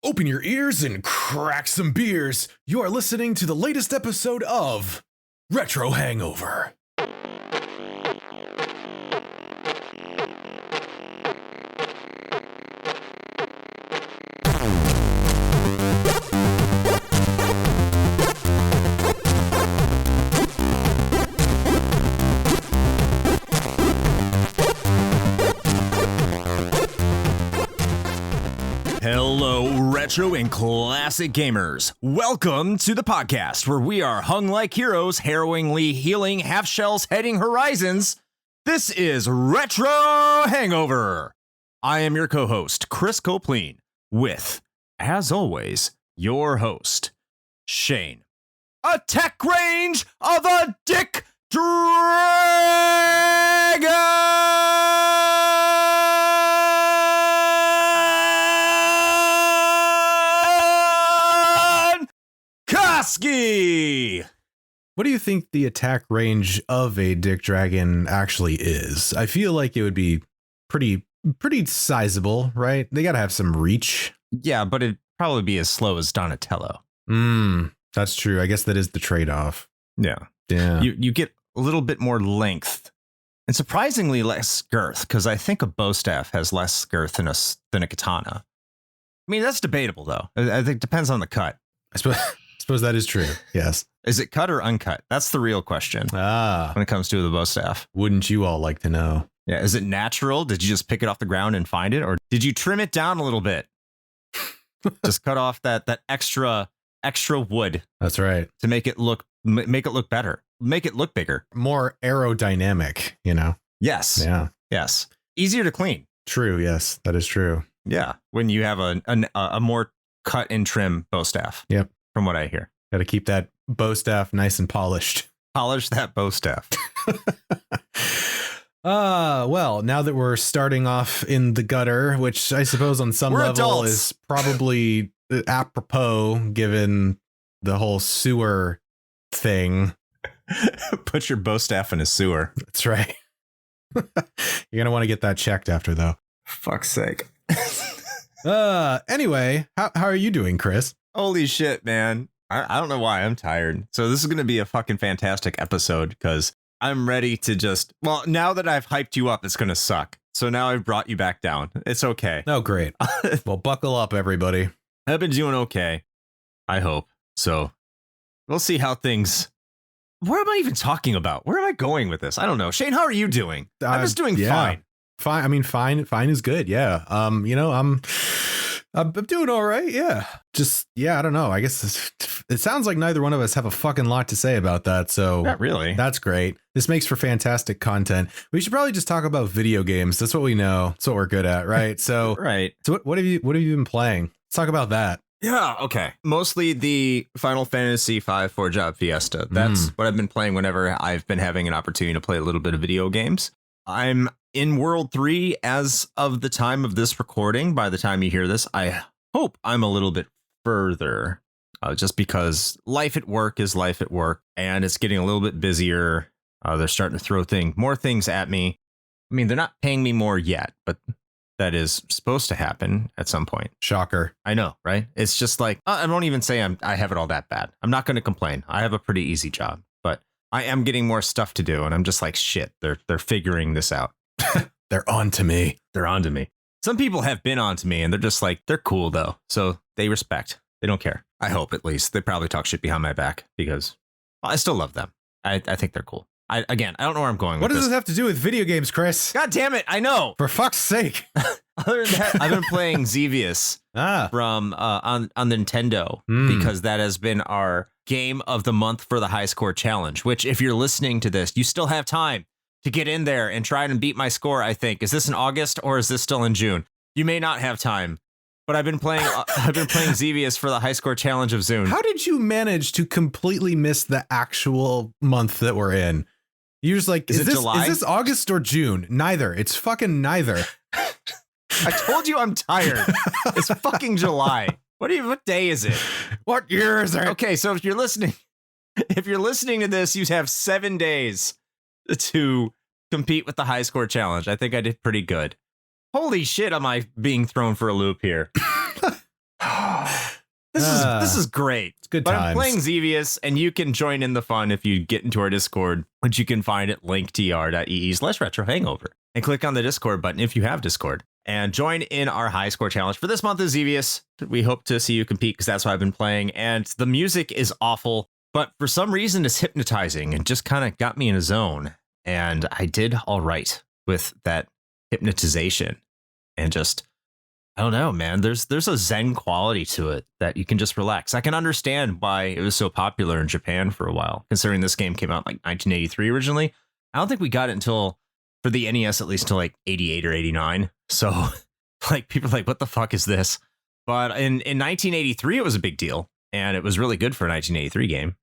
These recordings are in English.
Open your ears and crack some beers. You are listening to the latest episode of Retro Hangover. Hello, retro and classic gamers. Welcome to the podcast where we are hung like heroes, harrowingly healing half shells, heading horizons. This is Retro Hangover. I am your co-host, Chris Copleen, with, as always, your host, Shane. Attack range of a Dick Dragon! Koski! What do you think the attack range of a Dick Dragon actually is? I feel like it would be pretty sizable, right? They gotta have some reach. Yeah, but it'd probably be as slow as Donatello. That's true. I guess that is the trade-off. Yeah. You get a little bit more length and surprisingly less girth, because I think a bow staff has less girth than a katana. I mean, that's debatable, though. I think it depends on the cut. I suppose that is true. Yes. Is it cut or uncut? That's the real question when it comes to the bow staff. Wouldn't you all like to know? Yeah. Is it natural? Did you just pick it off the ground and find it? Or did you trim it down a little bit? Just cut off that extra wood. That's right. To make it look better. Make it look bigger. More aerodynamic, you know? Yes. Yeah. Yes. Easier to clean. True. Yes, that is true. Yeah. When you have a more cut and trim bow staff. Yep. From what I hear. Got to keep that bow staff nice and polished. Polish that bow staff. Well, now that we're starting off in the gutter, which I suppose on some level adults. is probably apropos given the whole sewer thing. Put your bow staff in a sewer. That's right. You're going to want to get that checked after, though. Fuck's sake. Anyway, how are you doing, Chris? Holy shit, man. I don't know why I'm tired. So this is going to be a fucking fantastic episode because I'm ready to just, well, now that I've hyped you up, it's going to suck. So now I've brought you back down. It's okay. Oh, great. Well, buckle up, everybody. I've been doing okay. I hope. So we'll see how things... What am I even talking about? Where am I going with this? I don't know. Shane, how are you doing? I'm just doing fine. Fine. I mean, fine is good. Yeah. I'm doing all right. Yeah. I don't know. I guess it sounds like neither one of us have a fucking lot to say about that. So not really. That's great. This makes for fantastic content. We should probably just talk about video games. That's what we know. That's what we're good at. Right. So, right. So what have you been playing? Let's talk about that. Yeah, okay. Mostly the Final Fantasy V 4-Job Fiesta. That's what I've been playing whenever I've been having an opportunity to play a little bit of video games. I'm in World 3 as of the time of this recording. By the time you hear this, I hope I'm a little bit further, just because life at work is life at work, and it's getting a little bit busier. They're starting to throw more things at me. I mean, they're not paying me more yet, but... that is supposed to happen at some point. Shocker. I know, right? It's just like, I won't even say I have it all that bad. I'm not going to complain. I have a pretty easy job, but I am getting more stuff to do. And I'm just like, shit, they're figuring this out. They're on to me. They're on to me. Some people have been on to me and they're just like, they're cool though. So they respect. They don't care. I hope at least. They probably talk shit behind my back because I still love them. I think they're cool. I don't know where I'm going with this. What does this have to do with video games, Chris? God damn it, I know. For fuck's sake. Other than that, I've been playing Xevious from on Nintendo because that has been our game of the month for the high score challenge, which if you're listening to this, you still have time to get in there and try and beat my score, I think. Is this in August or is this still in June? You may not have time. But I've been playing Xevious for the high score challenge of Zune. How did you manage to completely miss the actual month that we're in? You're just like, is this August or June? Neither. It's fucking neither. I told you I'm tired. It's fucking July. What day is it? What year is it? Okay, so if you're listening to this, you have 7 days to compete with the high score challenge. I think I did pretty good. Holy shit, am I being thrown for a loop here? This is great. It's good but times. I'm playing Xevious, and you can join in the fun if you get into our Discord, which you can find at linktr.ee/retrohangover. And click on the Discord button if you have Discord. And join in our high score challenge. For this month is Xevious. We hope to see you compete because that's what I've been playing. And the music is awful, but for some reason it's hypnotizing and just kind of got me in a zone. And I did all right with that hypnotization. And just, I don't know, man, there's a zen quality to it that you can just relax. I can understand why it was so popular in Japan for a while, considering this game came out like 1983 originally. I don't think we got it until, for the NES, at least until like 88 or 89. So like people are like, what the fuck is this? But in 1983, it was a big deal. And it was really good for a 1983 game.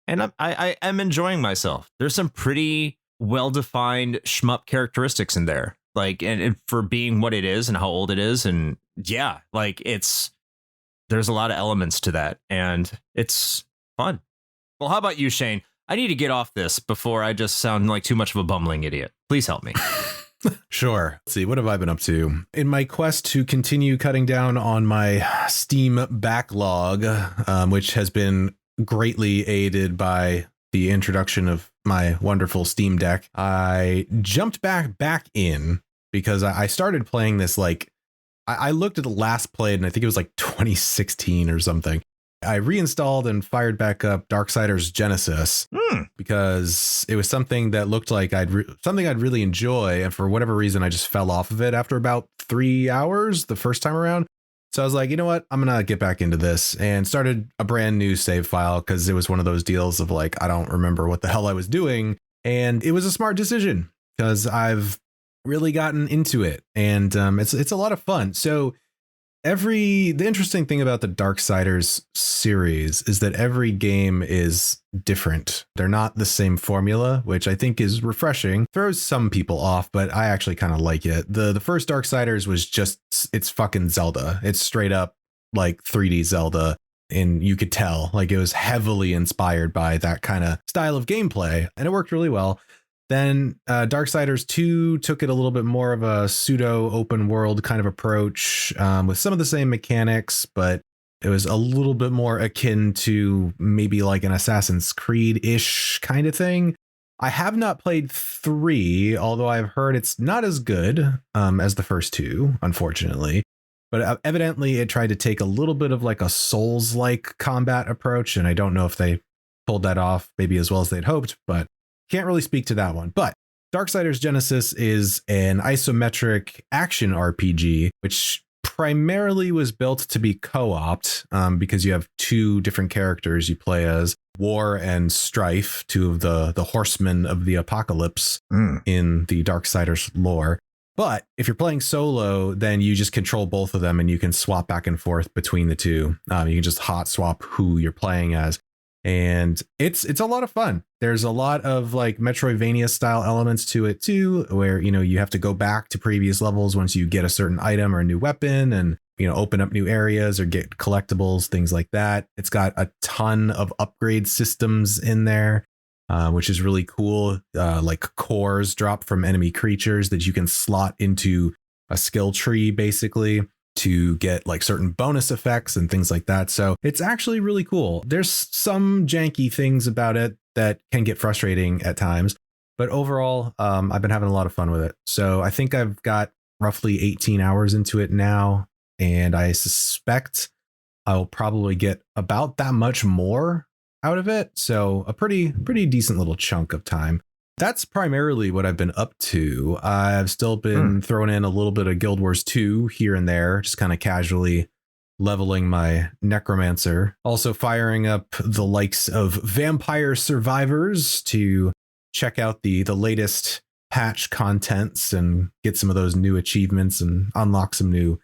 And I am enjoying myself. There's some pretty well-defined shmup characteristics in there. Like, and for being what it is and how old it is. And yeah, like there's a lot of elements to that. And it's fun. Well, how about you, Shane? I need to get off this before I just sound like too much of a bumbling idiot. Please help me. Sure. Let's see. What have I been up to? In my quest to continue cutting down on my Steam backlog, which has been greatly aided by the introduction of my wonderful Steam Deck, I jumped back in because I started playing this like I looked at the last played and I think it was like 2016 or something. I reinstalled and fired back up Darksiders Genesis because it was something that looked like something I'd really enjoy. And for whatever reason, I just fell off of it after about 3 hours the first time around. So I was like, you know what? I'm going to get back into this and started a brand new save file because it was one of those deals of like, I don't remember what the hell I was doing. And it was a smart decision because I've really gotten into it and it's a lot of fun. So the interesting thing about the Darksiders series is that every game is different. They're not the same formula, which I think is refreshing. Throws some people off, but I actually kind of like it. The first Darksiders was just, it's fucking Zelda. It's straight up like 3D Zelda. And you could tell like it was heavily inspired by that kind of style of gameplay. And it worked really well. Then Darksiders 2 took it a little bit more of a pseudo open world kind of approach with some of the same mechanics, but it was a little bit more akin to maybe like an Assassin's Creed-ish kind of thing. I have not played 3, although I've heard it's not as good as the first 2, unfortunately. But evidently it tried to take a little bit of like a Souls-like combat approach, and I don't know if they pulled that off maybe as well as they'd hoped, but can't really speak to that one. But Darksiders Genesis is an isometric action RPG, which primarily was built to be co-opt because you have 2 different characters you play as, War and Strife, 2 of the horsemen of the apocalypse in the Darksiders lore. But if you're playing solo, then you just control both of them and you can swap back and forth between the 2. You can just hot swap who you're playing as. And it's a lot of fun. There's a lot of like Metroidvania style elements to it too, where, you know, you have to go back to previous levels once you get a certain item or a new weapon and, you know, open up new areas or get collectibles, things like that. It's got a ton of upgrade systems in there, which is really cool. Like cores drop from enemy creatures that you can slot into a skill tree, basically, to get like certain bonus effects and things like that. So it's actually really cool. There's some janky things about it that can get frustrating at times, but overall, I've been having a lot of fun with it. So I think I've got roughly 18 hours into it now, and I suspect I'll probably get about that much more out of it. So a pretty decent little chunk of time. That's primarily what I've been up to. I've still been throwing in a little bit of Guild Wars 2 here and there, just kind of casually leveling my Necromancer. Also firing up the likes of Vampire Survivors to check out the latest patch contents and get some of those new achievements and unlock some new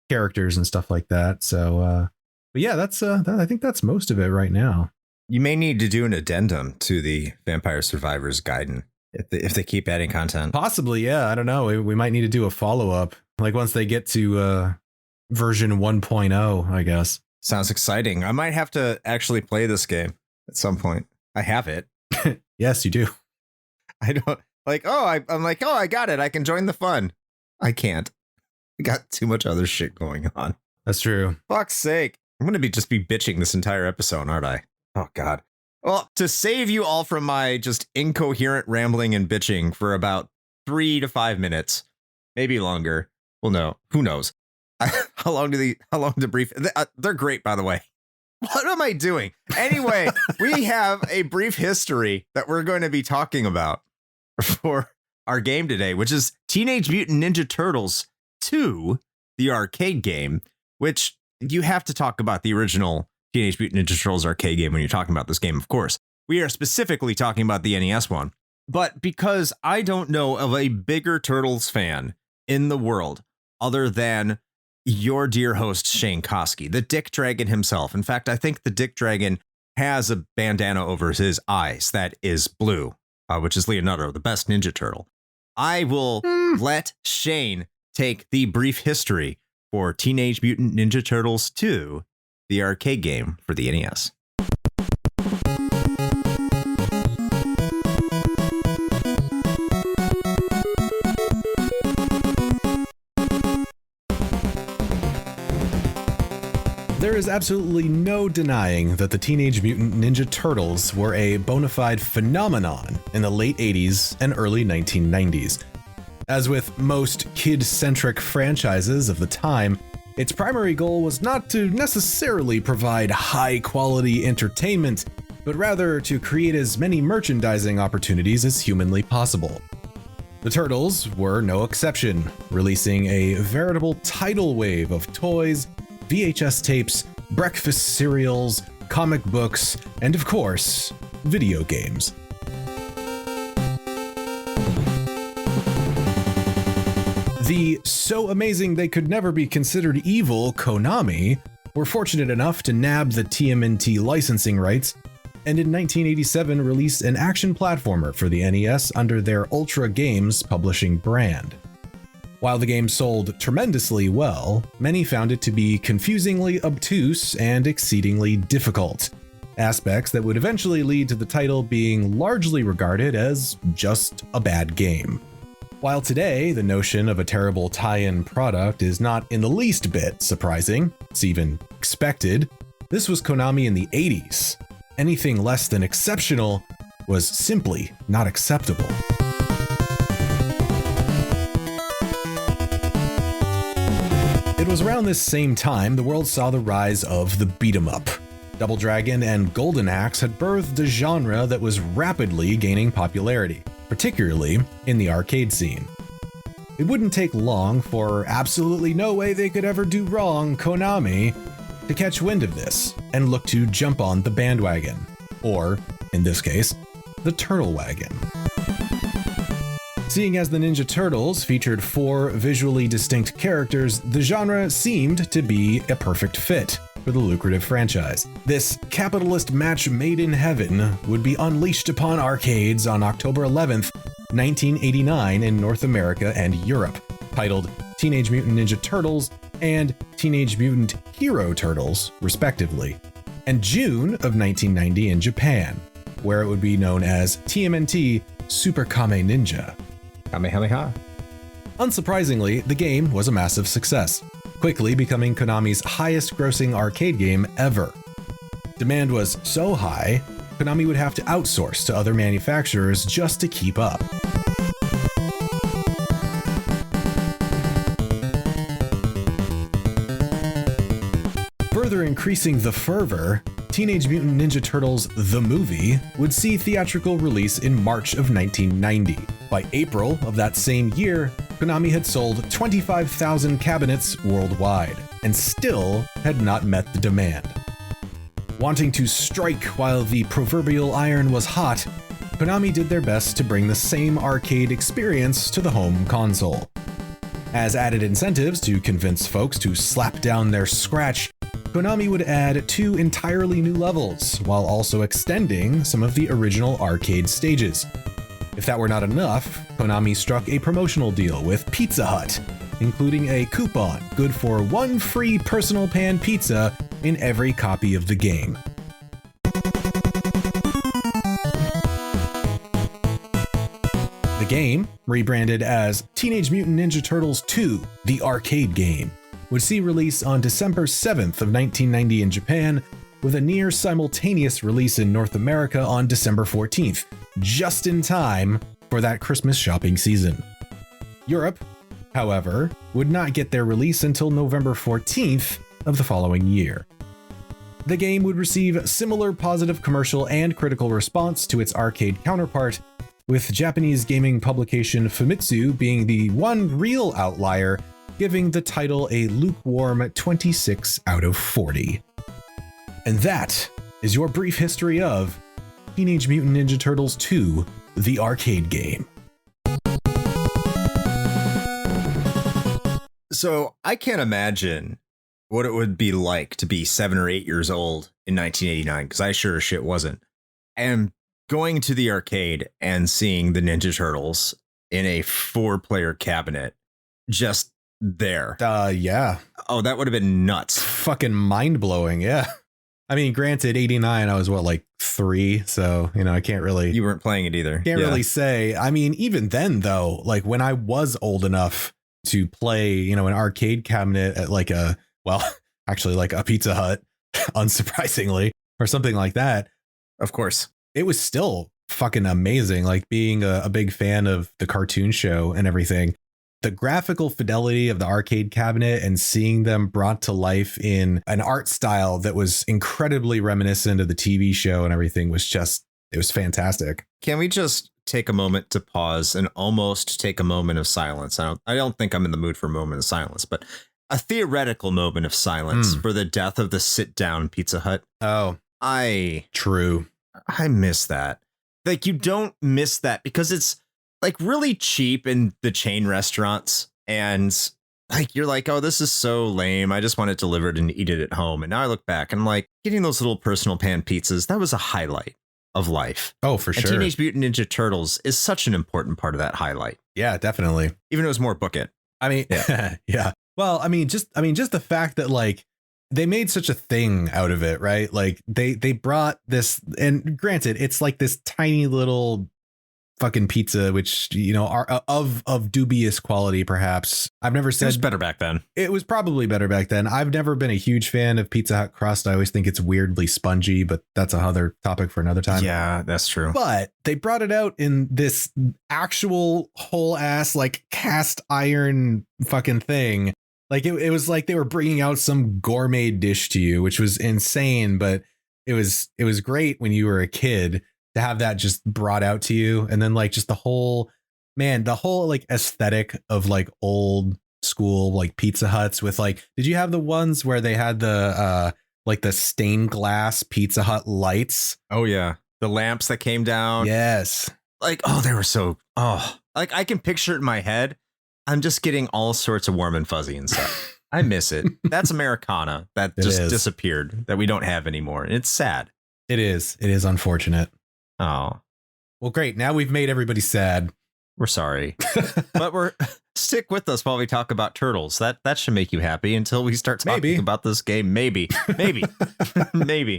characters and stuff like that. So, but yeah, that's I think that's most of it right now. You may need to do an addendum to the Vampire Survivors guidance if they keep adding content. Possibly, yeah. I don't know. We might need to do a follow-up, like once they get to version 1.0, I guess. Sounds exciting. I might have to actually play this game at some point. I have it. Yes, you do. I don't like, I'm like, I got it. I can join the fun. I can't. I got too much other shit going on. That's true. Fuck's sake. I'm going to just be bitching this entire episode, aren't I? Oh, God. Well, to save you all from my just incoherent rambling and bitching for about 3 to 5 minutes, maybe longer. Well, no, who knows? How long the brief? They're great, by the way. What am I doing? Anyway, we have a brief history that we're going to be talking about for our game today, which is Teenage Mutant Ninja Turtles 2, the arcade game, which you have to talk about the original Teenage Mutant Ninja Turtles arcade game when you're talking about this game, of course. We are specifically talking about the NES one. But because I don't know of a bigger Turtles fan in the world other than your dear host, Shane Koski, the Dick Dragon himself. In fact, I think the Dick Dragon has a bandana over his eyes that is blue, which is Leonardo, the best Ninja Turtle. I will let Shane take the brief history for Teenage Mutant Ninja Turtles 2, the arcade game for the NES. There is absolutely no denying that the Teenage Mutant Ninja Turtles were a bona fide phenomenon in the late 80s and early 1990s. As with most kid-centric franchises of the time, its primary goal was not to necessarily provide high-quality entertainment, but rather to create as many merchandising opportunities as humanly possible. The Turtles were no exception, releasing a veritable tidal wave of toys, VHS tapes, breakfast cereals, comic books, and of course, video games. The so amazing they could never be considered evil Konami were fortunate enough to nab the TMNT licensing rights, and in 1987 released an action platformer for the NES under their Ultra Games publishing brand. While the game sold tremendously well, many found it to be confusingly obtuse and exceedingly difficult, aspects that would eventually lead to the title being largely regarded as just a bad game. While today, the notion of a terrible tie-in product is not in the least bit surprising, it's even expected, this was Konami in the 80s. Anything less than exceptional was simply not acceptable. It was around this same time the world saw the rise of the beat-em-up. Double Dragon and Golden Axe had birthed a genre that was rapidly gaining popularity, particularly in the arcade scene. It wouldn't take long for absolutely no way they could ever do wrong Konami to catch wind of this and look to jump on the bandwagon, or, in this case, the Turtle Wagon. Seeing as the Ninja Turtles featured 4 visually distinct characters, the genre seemed to be a perfect fit for the lucrative franchise. This capitalist match made in heaven would be unleashed upon arcades on October 11th, 1989 in North America and Europe, titled Teenage Mutant Ninja Turtles and Teenage Mutant Hero Turtles, respectively, and June of 1990 in Japan, where it would be known as TMNT Super Kame Ninja. Kamehameha. Unsurprisingly, the game was a massive success, quickly becoming Konami's highest-grossing arcade game ever. Demand was so high, Konami would have to outsource to other manufacturers just to keep up. Further increasing the fervor, Teenage Mutant Ninja Turtles The Movie would see theatrical release in March of 1990. By April of that same year, Konami had sold 25,000 cabinets worldwide, and still had not met the demand. Wanting to strike while the proverbial iron was hot, Konami did their best to bring the same arcade experience to the home console. As added incentives to convince folks to slap down their scratch, Konami would add 2 entirely new levels, while also extending some of the original arcade stages. If that were not enough, Konami struck a promotional deal with Pizza Hut, including a coupon good for 1 free personal pan pizza in every copy of the game. The game, rebranded as Teenage Mutant Ninja Turtles 2, the arcade game, would see release on December 7th of 1990 in Japan, with a near simultaneous release in North America on December 14th, just in time for that Christmas shopping season. Europe, however, would not get their release until November 14th of the following year. The game would receive similar positive commercial and critical response to its arcade counterpart, with Japanese gaming publication Famitsu being the one real outlier, giving the title a lukewarm 26 out of 40. And that is your brief history of Teenage Mutant Ninja Turtles 2, the arcade game. So I can't imagine what it would be like to be 7 or 8 years old in 1989, because I sure as shit wasn't. And going to the arcade and seeing the Ninja Turtles in a 4-player cabinet just there. Yeah. Oh, that would have been nuts. Fucking mind-blowing, yeah. I mean, granted, 89, I was what, 3? So, I can't really... You weren't playing it either. Can't really say. I mean, even then, though, when I was old enough to play, an arcade cabinet at a Pizza Hut, unsurprisingly, or something like that. Of course. It was still fucking amazing, being a big fan of the cartoon show and everything. The graphical fidelity of the arcade cabinet and seeing them brought to life in an art style that was incredibly reminiscent of the TV show and everything it was fantastic. Can we just take a moment to pause and almost take a moment of silence? I don't think I'm in the mood for a moment of silence, but a theoretical moment of silence for the death of the sit-down Pizza Hut. Oh, true. I miss that. You don't miss that because it's really cheap in the chain restaurants, and you're oh, this is so lame. I just want it delivered and eat it at home. And now I look back and I'm getting those little personal pan pizzas. That was a highlight of life. Oh, for sure. And Teenage Mutant Ninja Turtles is such an important part of that highlight. Yeah, definitely. Even though it was more book it. I mean, yeah. Yeah. Well, just the fact that they made such a thing out of it, right? They brought this, and granted, it's this tiny little fucking pizza, which are of dubious quality. Perhaps I've never said it was better back then. It was probably better back then. I've never been a huge fan of Pizza Hut crust. I always think it's weirdly spongy, but that's another topic for another time. Yeah, that's true. But they brought it out in this actual whole ass cast iron fucking thing. It was they were bringing out some gourmet dish to you, which was insane, but it was great when you were a kid to have that just brought out to you. And then just the whole aesthetic of old school Pizza Huts with did you have the ones where they had the the stained glass Pizza Hut lights? Oh yeah, the lamps that came down. Yes. Oh, they were so I can picture it in my head. I'm just getting all sorts of warm and fuzzy inside. I miss it. That's Americana that disappeared, that we don't have anymore. And it's sad. It is unfortunate. Oh, well, great. Now we've made everybody sad. We're sorry, but stick with us while we talk about Turtles. That should make you happy until we start talking about this game. Maybe.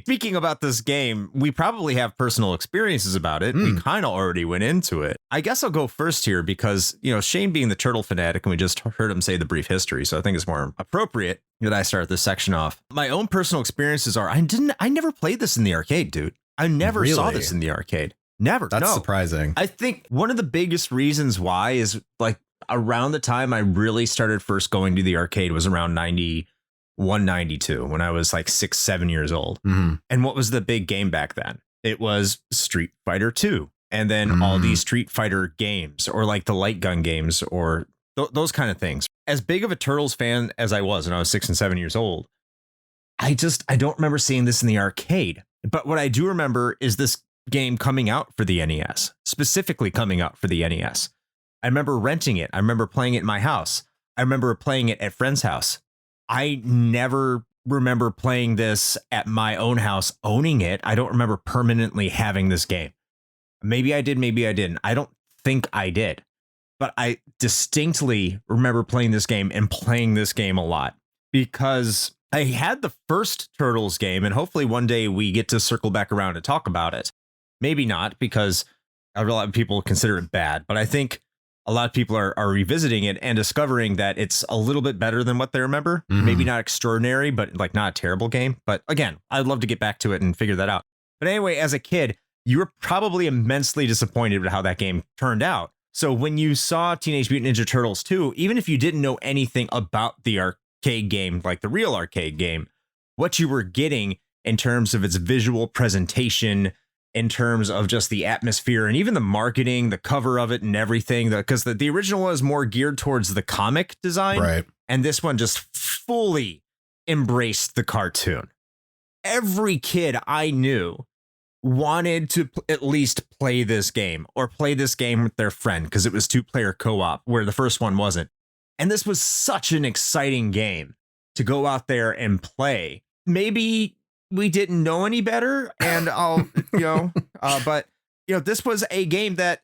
Speaking about this game, we probably have personal experiences about it. We kind of already went into it. I guess I'll go first here because, Shane being the turtle fanatic, and we just heard him say the brief history. So I think it's more appropriate that I start this section off. My own personal experiences are I never played this in the arcade, dude. I never saw this in the arcade. Never. That's surprising. I think one of the biggest reasons why is around the time I really started first going to the arcade was around 91, 92 when I was 6, 7 years old. Mm-hmm. And what was the big game back then? It was Street Fighter 2. And then all these Street Fighter games or the light gun games or those kind of things. As big of a Turtles fan as I was when I was 6 and 7 years old, I don't remember seeing this in the arcade. But what I do remember is this game coming out for the NES, specifically coming out for the NES. I remember renting it. I remember playing it in my house. I remember playing it at friend's house. I never remember playing this at my own house, owning it. I don't remember permanently having this game. Maybe I did, maybe I didn't. I don't think I did. But I distinctly remember playing this game and playing this game a lot because I had the first Turtles game, and hopefully one day we get to circle back around and talk about it. Maybe not, because a lot of people consider it bad, but I think a lot of people are revisiting it and discovering that it's a little bit better than what they remember. Mhm. Maybe not extraordinary, but like not a terrible game. But again, I'd love to get back to it and figure that out. But anyway, as a kid, you were probably immensely disappointed with how that game turned out. So when you saw Teenage Mutant Ninja Turtles 2, even if you didn't know anything about the arcade game, like the real arcade game, what you were getting in terms of its visual presentation, in terms of just the atmosphere and even the marketing, the cover of it and everything, because the original was more geared towards the comic design. Right. And this one just fully embraced the cartoon. Every kid I knew wanted to at least play this game or play this game with their friend because it was 2-player co-op where the first one wasn't. And this was such an exciting game to go out there and play. Maybe we didn't know any better, and but this was a game that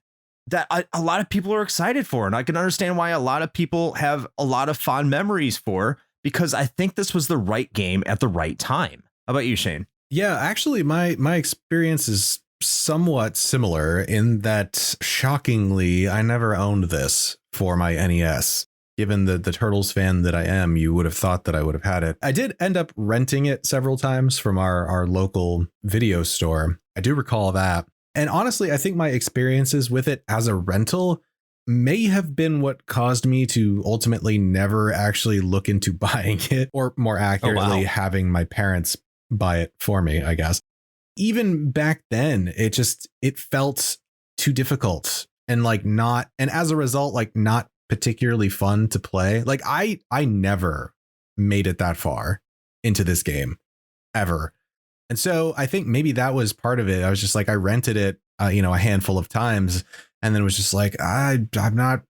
a lot of people are excited for, and I can understand why a lot of people have a lot of fond memories for, because I think this was the right game at the right time. How about you, Shane? Yeah, actually, my experience is somewhat similar in that, shockingly, I never owned this for my NES. Given the Turtles fan that I am, you would have thought that I would have had it. I did end up renting it several times from our local video store. I do recall that. And honestly, I think my experiences with it as a rental may have been what caused me to ultimately never actually look into buying it, or more accurately, having my parents buy it for me, I guess. Even back then, it felt too difficult and as a result, not particularly fun to play. Like I never made it that far into this game ever. And so I think maybe that was part of it. I was just like, I rented it, a handful of times, and then was just like, I don't know.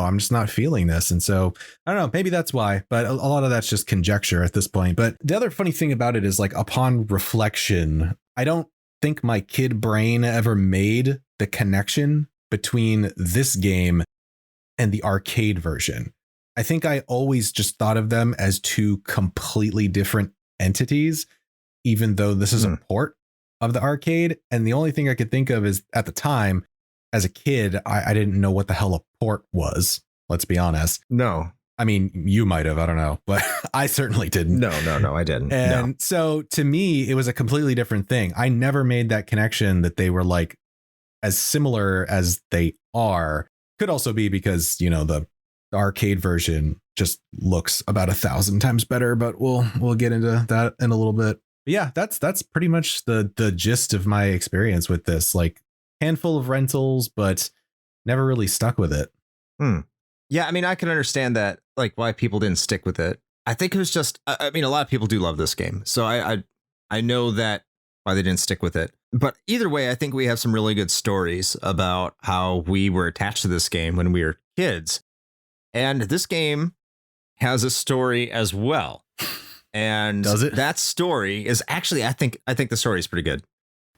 I'm just not feeling this. And so I don't know, maybe that's why, but a lot of that's just conjecture at this point. But the other funny thing about it is, upon reflection, I don't think my kid brain ever made the connection between this game and the arcade version. I think I always just thought of them as two completely different entities, even though this is a port of the arcade. And the only thing I could think of is, at the time, as a kid, I didn't know what the hell a port was. Let's be honest. No. I mean, you might have, I don't know, but I certainly didn't. No, I didn't. And so to me, it was a completely different thing. I never made that connection that they were as similar as they are. Could also be because, the arcade version just looks about 1,000 times better, but we'll get into that in a little bit. But yeah, that's pretty much the gist of my experience with this. Handful of rentals, but never really stuck with it. Yeah, I mean, I can understand that, why people didn't stick with it. I think it was just, a lot of people do love this game, so I know that why they didn't stick with it. But either way, I think we have some really good stories about how we were attached to this game when we were kids. And this game has a story as well. And does it? That story is actually, I think the story is pretty good.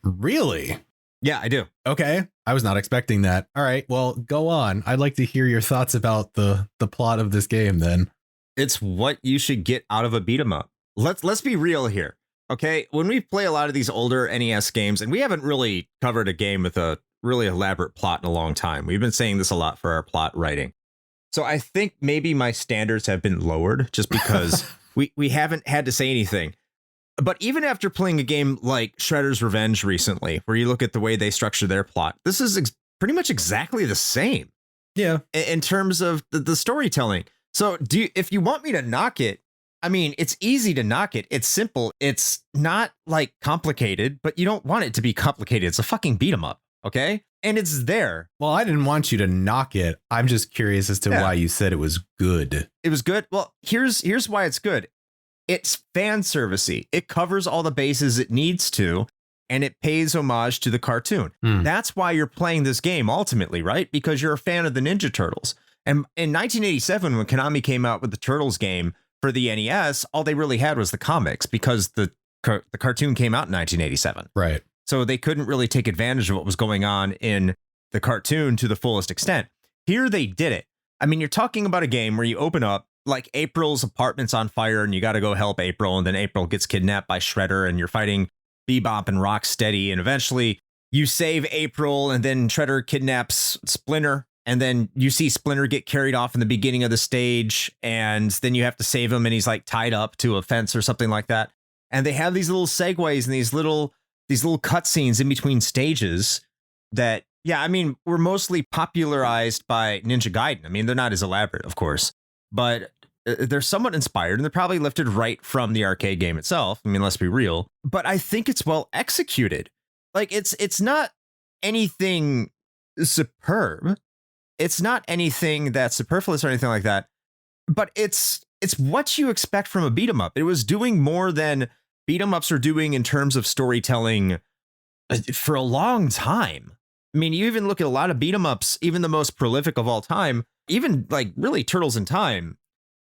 Really? Yeah, I do. Okay. I was not expecting that. All right. Well, go on. I'd like to hear your thoughts about the plot of this game then. It's what you should get out of a beat 'em up. Let's be real here. Okay, when we play a lot of these older NES games, and we haven't really covered a game with a really elaborate plot in a long time. We've been saying this a lot for our plot writing. So I think maybe my standards have been lowered just because we haven't had to say anything. But even after playing a game like Shredder's Revenge recently, where you look at the way they structure their plot, this is pretty much exactly the same. Yeah. In terms of the storytelling. So if you want me to knock it, I mean, it's easy to knock it. It's simple. It's not complicated, but you don't want it to be complicated. It's a fucking beat 'em up. Okay. And it's there. Well, I didn't want you to knock it. I'm just curious as to why you said it was good. It was good. Well, here's why it's good. It's fan servicey. It covers all the bases it needs to, and it pays homage to the cartoon. That's why you're playing this game ultimately, right? Because you're a fan of the Ninja Turtles. And in 1987, when Konami came out with the Turtles game for the NES, all they really had was the comics, because the cartoon came out in 1987. Right. So they couldn't really take advantage of what was going on in the cartoon to the fullest extent. Here they did it. I mean, you're talking about a game where you open up, April's apartment's on fire and you got to go help April. And then April gets kidnapped by Shredder and you're fighting Bebop and Rocksteady. And eventually you save April, and then Shredder kidnaps Splinter. And then you see Splinter get carried off in the beginning of the stage, and then you have to save him, and he's like tied up to a fence or something like that. And they have these little segues and these little cutscenes in between stages that, yeah, I mean, were mostly popularized by Ninja Gaiden. I mean, they're not as elaborate, of course, but they're somewhat inspired, and they're probably lifted right from the arcade game itself. I mean, let's be real. But I think it's well executed. Like, it's not anything superb. It's not anything that's superfluous or anything like that, but it's what you expect from a beat 'em up. It was doing more than beat 'em ups are doing in terms of storytelling for a long time. I mean, you even look at a lot of beat 'em ups, even the most prolific of all time, even like really Turtles in Time.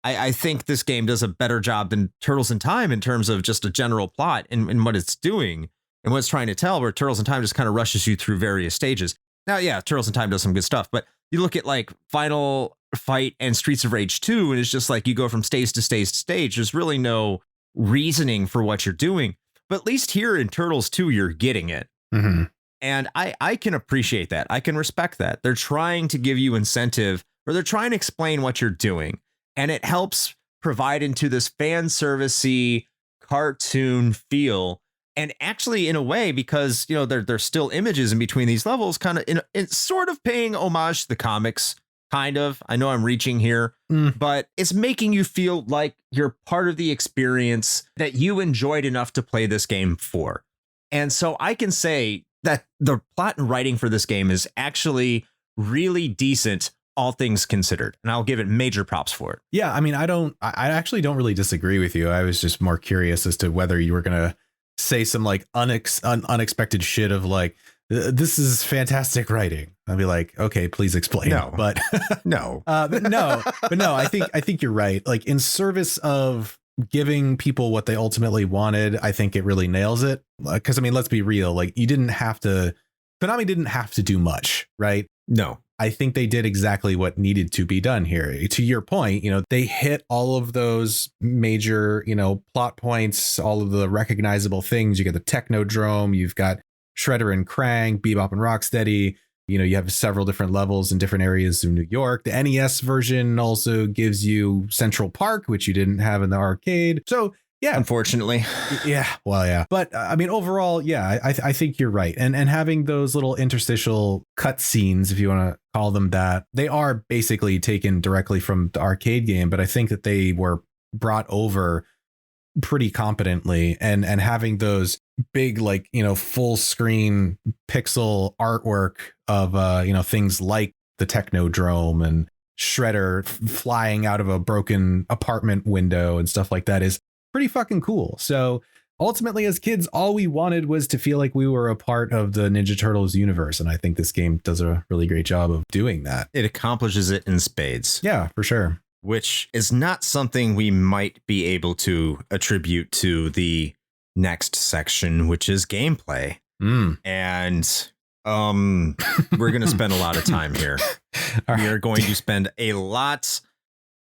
I think this game does a better job than Turtles in Time in terms of just a general plot and what it's doing and what it's trying to tell, where Turtles in Time just kind of rushes you through various stages. Now, yeah, Turtles in Time does some good stuff, but you look at like Final Fight and Streets of Rage 2, and it's just like you go from stage to stage to stage. There's really no reasoning for what you're doing. But at least here in Turtles 2, you're getting it. Mm-hmm. And I can appreciate that. I can respect that. They're trying to give you incentive, or they're trying to explain what you're doing. And it helps provide into this fan servicey cartoon feel. And actually, in a way, because, you know, there's still images in between these levels, kind of in sort of paying homage to the comics, kind of. I know I'm reaching here, but it's making you feel like you're part of the experience that you enjoyed enough to play this game for. And so I can say that the plot and writing for this game is actually really decent, all things considered. And I'll give it major props for it. Yeah, I mean, I actually don't really disagree with you. I was just more curious as to whether you were going to say some like unexpected shit of like, this is fantastic writing. I'd be like, okay, please explain. No, but no, but no, I think you're right. Like, in service of giving people what they ultimately wanted, I think it really nails it. Because I mean, let's be real. Like, Konami didn't have to do much, right? No. I think they did exactly what needed to be done here. To your point, you know, they hit all of those major, you know, plot points, all of the recognizable things. You get the Technodrome, you've got Shredder and Krang, Bebop and Rocksteady. You know, you have several different levels in different areas of New York. The NES version also gives you Central Park, which you didn't have in the arcade. So, yeah, unfortunately. Yeah. Well, yeah. But I mean, overall, yeah, I think you're right. And having those little interstitial cut scenes, if you want to call them that, they are basically taken directly from the arcade game. But I think that they were brought over pretty competently, and having those big, like, you know, full screen pixel artwork of, you know, things like the Technodrome and Shredder flying out of a broken apartment window and stuff like that is pretty fucking cool. So ultimately, as kids, all we wanted was to feel like we were a part of the Ninja Turtles universe. And I think this game does a really great job of doing that. It accomplishes it in spades. Yeah, for sure. Which is not something we might be able to attribute to the next section, which is gameplay. And we're going to spend a lot of time here. We are going to spend a lot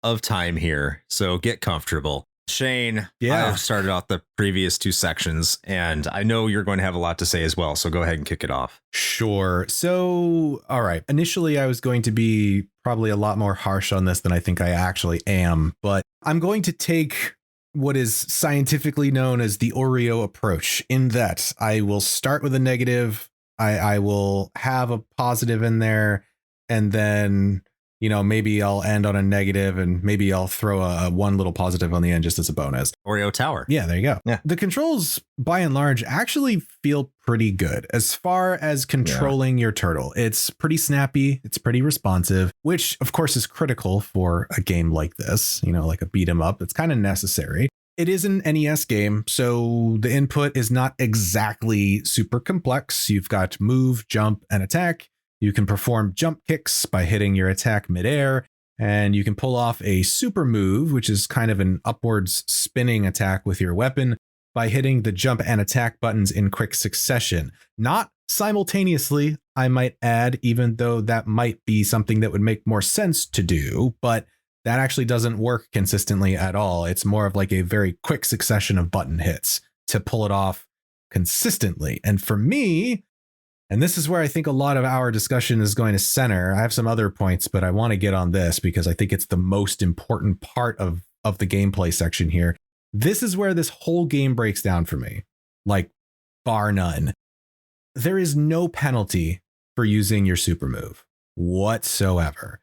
of time here. So get comfortable. Shane, yeah. I've started out the previous two sections, and I know you're going to have a lot to say as well. So go ahead and kick it off. Sure. So, all right. Initially, I was going to be probably a lot more harsh on this than I think I actually am, but I'm going to take what is scientifically known as the Oreo approach, in that I will start with a negative. I will have a positive in there, and then, you know, maybe I'll end on a negative, and maybe I'll throw a one little positive on the end just as a bonus. Oreo Tower. Yeah, there you go. Yeah. The controls, by and large, actually feel pretty good as far as controlling your turtle. It's pretty snappy. It's pretty responsive, which, of course, is critical for a game like this, you know, like a beat 'em up. It's kind of necessary. It is an NES game, so the input is not exactly super complex. You've got move, jump, and attack. You can perform jump kicks by hitting your attack midair, and you can pull off a super move, which is kind of an upwards spinning attack with your weapon, by hitting the jump and attack buttons in quick succession. Not simultaneously, I might add, even though that might be something that would make more sense to do, but that actually doesn't work consistently at all. It's more of like a very quick succession of button hits to pull it off consistently. And for me, And this is where I think a lot of our discussion is going to center. I have some other points, but I want to get on this because I think it's the most important part of the gameplay section here. This is where this whole game breaks down for me, like bar none. There is no penalty for using your super move whatsoever.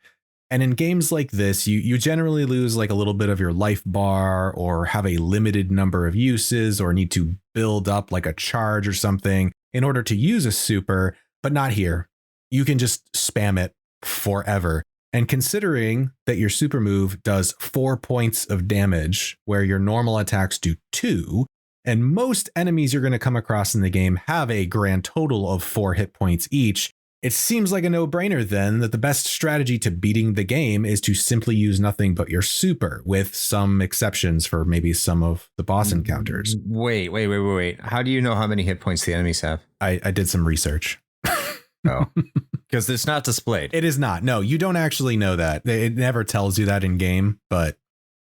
And in games like this, you generally lose like a little bit of your life bar or have a limited number of uses or need to build up like a charge or something in order to use a super, but not here. You can just spam it forever. And considering that your super move does 4 points of damage, where your normal attacks do 2, and most enemies you're going to come across in the game have a grand total of 4 hit points each, it seems like a no-brainer then that the best strategy to beating the game is to simply use nothing but your super, with some exceptions for maybe some of the boss encounters. Wait. How do you know how many hit points the enemies have? I did some research. Oh, because it's not displayed. It is not. No, you don't actually know that. It never tells you that in game, but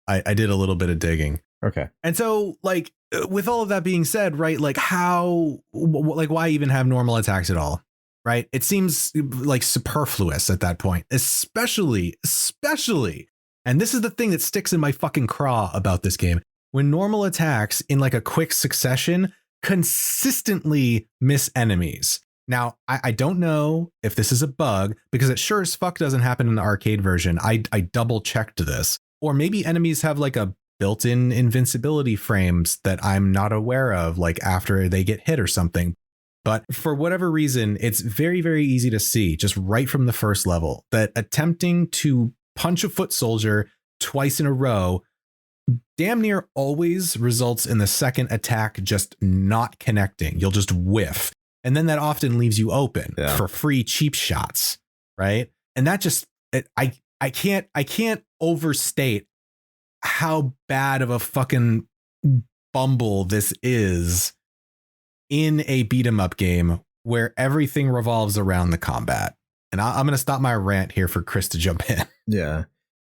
I did a little bit of digging. Okay. And so, like, with all of that being said, right, like why even have normal attacks at all? Right. It seems like superfluous at that point, especially. And this is the thing that sticks in my fucking craw about this game. When normal attacks in like a quick succession consistently miss enemies. Now, I don't know if this is a bug because it sure as fuck doesn't happen in the arcade version. I double checked this. Or maybe enemies have like a built-in invincibility frames that I'm not aware of, like after they get hit or something. But for whatever reason, it's very, very easy to see just right from the first level that attempting to punch a foot soldier twice in a row damn near always results in the second attack just not connecting. You'll just whiff. And then that often leaves you open for free cheap shots. Right. And that just I can't overstate how bad of a fucking bumble this is in a beat 'em up game where everything revolves around the combat. And I'm going to stop my rant here for Chris to jump in. Yeah.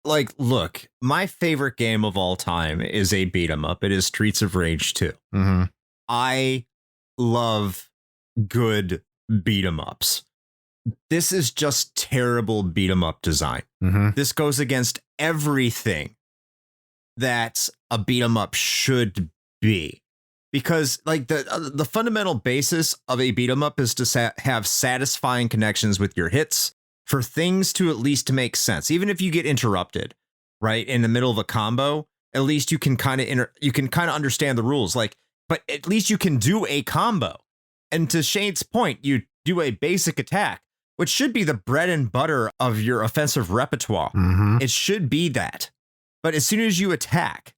Like, look, my favorite game of all time is a beat 'em up. It is Streets of Rage 2. Mm-hmm. I love good beat 'em ups. This is just terrible beat 'em up design. Mm-hmm. This goes against everything that a beat 'em up should be. Because like the fundamental basis of a beat 'em up is to have satisfying connections with your hits for things to at least make sense. Even if you get interrupted, right, in the middle of a combo, at least you can kind of understand the rules. Like, but at least you can do a combo. And to Shane's point, you do a basic attack, which should be the bread and butter of your offensive repertoire. Mm-hmm. It should be that. But as soon as you attack,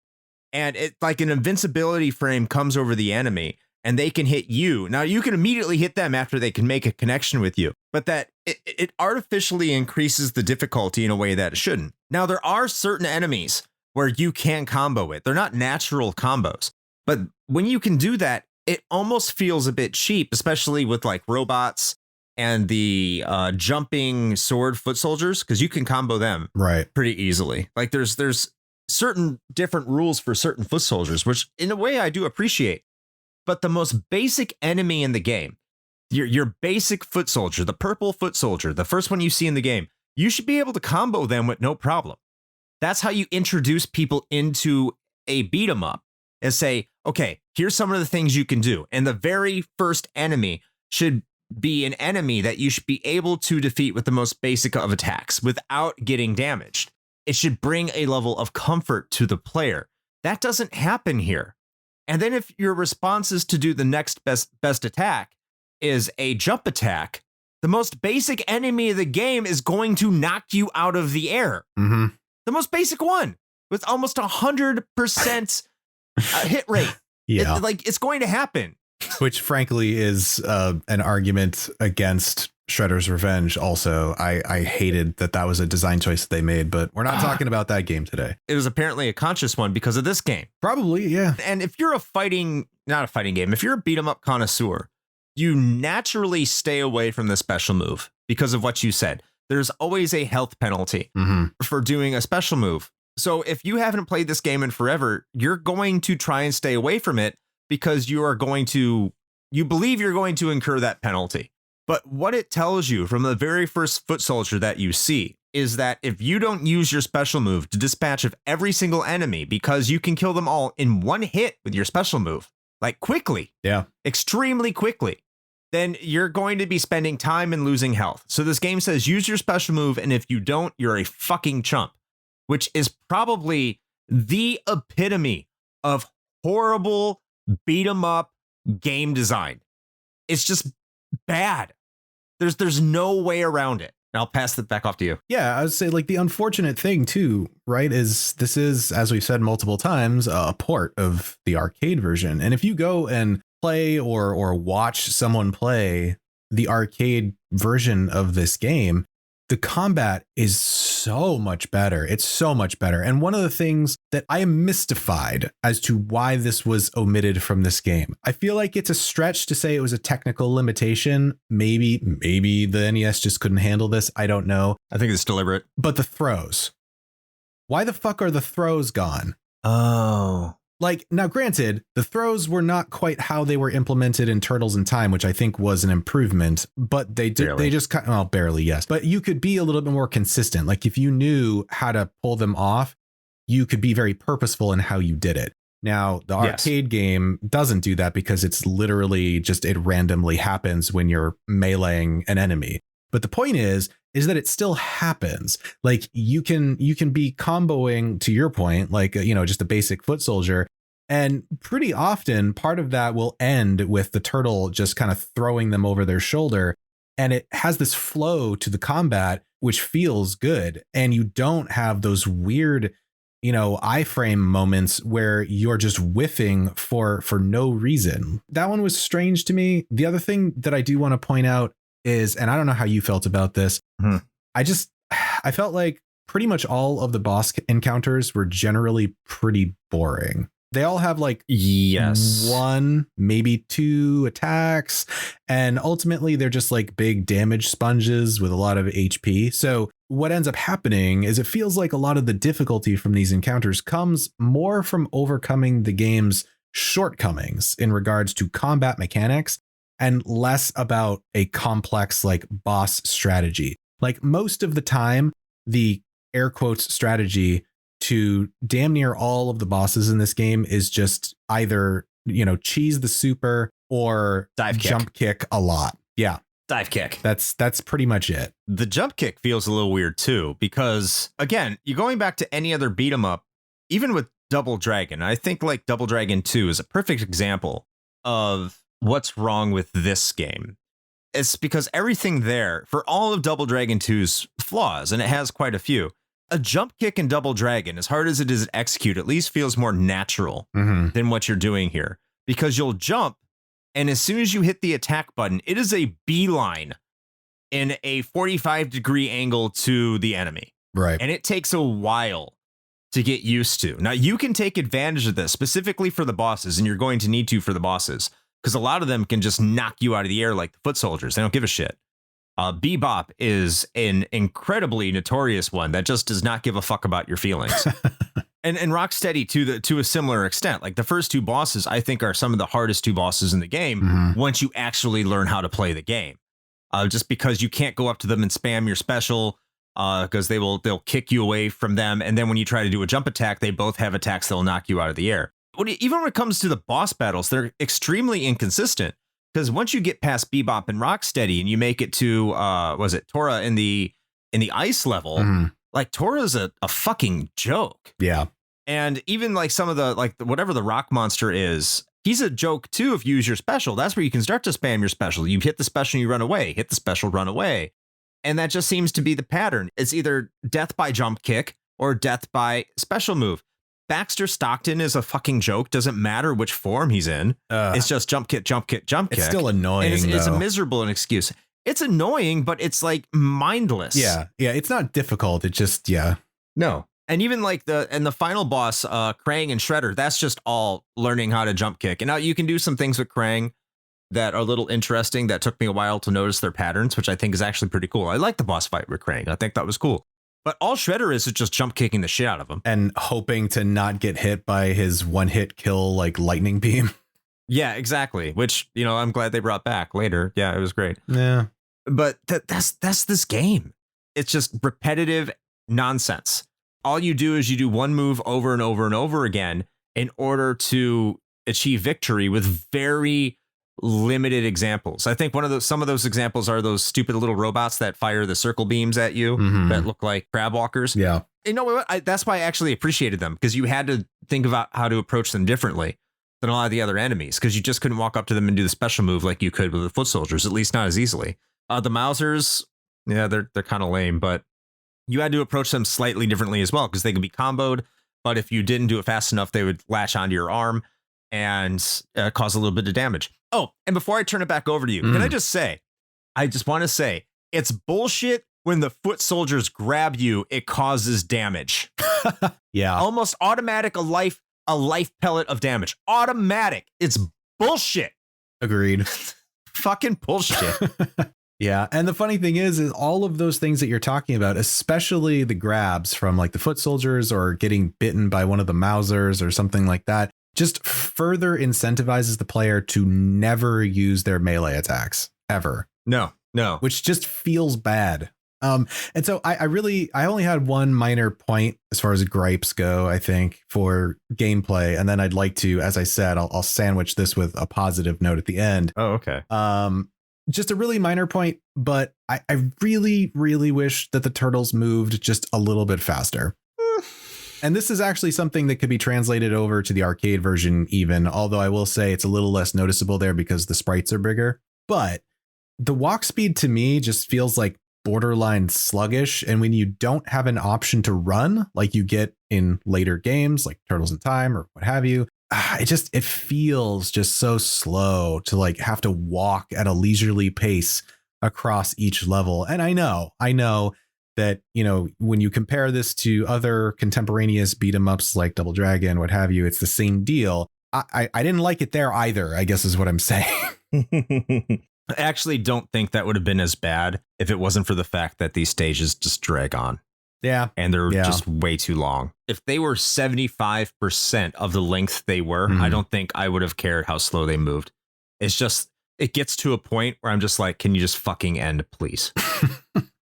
and it like an invincibility frame comes over the enemy and they can hit you. Now you can immediately hit them after they can make a connection with you, but that it artificially increases the difficulty in a way that it shouldn't. Now there are certain enemies where you can combo it. They're not natural combos, but when you can do that, it almost feels a bit cheap, especially with like robots and the jumping sword foot soldiers, because you can combo them pretty easily. Like there's certain different rules for certain foot soldiers, which in a way I do appreciate. But the most basic enemy in the game, your basic foot soldier, the purple foot soldier, the first one you see in the game, you should be able to combo them with no problem. That's how you introduce people into a beat 'em up and say, okay, here's some of the things you can do. And the very first enemy should be an enemy that you should be able to defeat with the most basic of attacks without getting damaged. It should bring a level of comfort to the player. That doesn't happen here. And then if your response is to do the next best attack is a jump attack, the most basic enemy of the game is going to knock you out of the air. Mm-hmm. The most basic one with almost 100% hit rate. Yeah. It's going to happen. Which frankly is an argument against Shredder's Revenge. Also, I hated that was a design choice that they made, but we're not talking about that game today. It was apparently a conscious one because of this game. Probably, yeah. And if you're not a fighting game, if you're a beat 'em up connoisseur, you naturally stay away from the special move because of what you said. There's always a health penalty for doing a special move. So if you haven't played this game in forever, you're going to try and stay away from it because you believe you're going to incur that penalty. But what it tells you from the very first foot soldier that you see is that if you don't use your special move to dispatch of every single enemy, because you can kill them all in one hit with your special move, like quickly, extremely quickly, then you're going to be spending time and losing health. So this game says use your special move, and if you don't, you're a fucking chump, which is probably the epitome of horrible beat 'em up game design. It's just bad. There's no way around it. And I'll pass it back off to you. Yeah, I would say like the unfortunate thing too, right, is this is, as we've said multiple times, a port of the arcade version. And if you go and play or watch someone play the arcade version of this game, the combat is so much better. It's so much better. And one of the things that I am mystified as to why this was omitted from this game, I feel like it's a stretch to say it was a technical limitation. Maybe the NES just couldn't handle this. I don't know. I think it's deliberate. But the throws. Why the fuck are the throws gone? Oh. Like, now, granted, the throws were not quite how they were implemented in Turtles in Time, which I think was an improvement, but they did. Barely. They just kind well, barely, yes. But you could be a little bit more consistent. Like if you knew how to pull them off, you could be very purposeful in how you did it. Now, the arcade game doesn't do that because it's literally just it randomly happens when you're meleeing an enemy. But the point is that it still happens. Like you can be comboing, to your point, like, just a basic foot soldier. And pretty often part of that will end with the turtle just kind of throwing them over their shoulder. And it has this flow to the combat, which feels good. And you don't have those weird, iframe moments where you're just whiffing for no reason. That one was strange to me. The other thing that I do want to point out is, and I don't know how you felt about this. I felt like pretty much all of the boss encounters were generally pretty boring. They all have like one, maybe two attacks. And ultimately they're just like big damage sponges with a lot of HP. So what ends up happening is it feels like a lot of the difficulty from these encounters comes more from overcoming the game's shortcomings in regards to combat mechanics and less about a complex like boss strategy. Like most of the time, the air quotes strategy to damn near all of the bosses in this game is just either, cheese the super or jump kick a lot. Yeah. Dive kick. That's pretty much it. The jump kick feels a little weird too, because again, you're going back to any other beat 'em up, even with Double Dragon. I think like Double Dragon 2 is a perfect example of what's wrong with this game. It's because everything there, for all of Double Dragon 2's flaws, and it has quite a few, a jump kick in Double Dragon, as hard as it is to execute, at least feels more natural than what you're doing here. Because you'll jump, and as soon as you hit the attack button, it is a beeline in a 45-degree angle to the enemy. Right. And it takes a while to get used to. Now, you can take advantage of this specifically for the bosses, and you're going to need to for the bosses, because a lot of them can just knock you out of the air like the foot soldiers. They don't give a shit. Bebop is an incredibly notorious one that just does not give a fuck about your feelings. and Rocksteady to a similar extent. Like the first two bosses, I think, are some of the hardest two bosses in the game once you actually learn how to play the game. Just because you can't go up to them and spam your special, because they'll kick you away from them. And then when you try to do a jump attack, they both have attacks that will knock you out of the air. Even when it comes to the boss battles, they're extremely inconsistent. Because once you get past Bebop and Rocksteady and you make it to Tora in the ice level, like Tora's a fucking joke. Yeah. And even like some of the whatever the rock monster is, he's a joke too. If you use your special, that's where you can start to spam your special. You hit the special, you run away, hit the special, run away. And that just seems to be the pattern. It's either death by jump kick or death by special move. Baxter Stockton is a fucking joke. Doesn't matter which form he's in. It's just jump kick, jump kick, jump kick. It's still annoying. And it's a miserable excuse. It's annoying, but it's like mindless. Yeah. It's not difficult. It just, No. And even like the final boss, Krang and Shredder, that's just all learning how to jump kick. And now you can do some things with Krang that are a little interesting. That took me a while to notice their patterns, which I think is actually pretty cool. I like the boss fight with Krang. I think that was cool. But all Shredder is just jump kicking the shit out of him. And hoping to not get hit by his one-hit kill, like lightning beam. Yeah, exactly. Which, I'm glad they brought back later. Yeah, it was great. Yeah. But that's this game. It's just repetitive nonsense. All you do is you do one move over and over and over again in order to achieve victory with very limited examples. I think some of those examples are those stupid little robots that fire the circle beams at you that look like crab walkers. Yeah. You know what? That's why I actually appreciated them, because you had to think about how to approach them differently than a lot of the other enemies, because you just couldn't walk up to them and do the special move like you could with the foot soldiers, at least not as easily. The Mousers, yeah, they're kind of lame, but you had to approach them slightly differently as well, because they could be comboed, but if you didn't do it fast enough, they would latch onto your arm and cause a little bit of damage. Oh, and before I turn it back over to you, can I just want to say, it's bullshit when the foot soldiers grab you, it causes damage. Yeah. Almost automatic, a life pellet of damage. Automatic. It's bullshit. Agreed. Fucking bullshit. Yeah. And the funny thing is all of those things that you're talking about, especially the grabs from like the foot soldiers or getting bitten by one of the Mousers or something like that, just further incentivizes the player to never use their melee attacks ever. No. Which just feels bad. And so I only had one minor point as far as gripes go, I think, for gameplay. And then I'd like to, as I said, I'll sandwich this with a positive note at the end. Oh, okay. Just a really minor point, but I really, really wish that the turtles moved just a little bit faster. And this is actually something that could be translated over to the arcade version even, although I will say it's a little less noticeable there because the sprites are bigger. But the walk speed to me just feels like borderline sluggish. And when you don't have an option to run like you get in later games like Turtles in Time or what have you, it feels just so slow to like have to walk at a leisurely pace across each level. And I know that, you know, when you compare this to other contemporaneous beat 'em ups like Double Dragon, what have you, it's the same deal. I didn't like it there either, I guess is what I'm saying. I actually don't think that would have been as bad if it wasn't for the fact that these stages just drag on. Yeah. And they're just way too long. If they were 75% of the length they were, I don't think I would have cared how slow they moved. It's just, it gets to a point where I'm just like, can you just fucking end, please?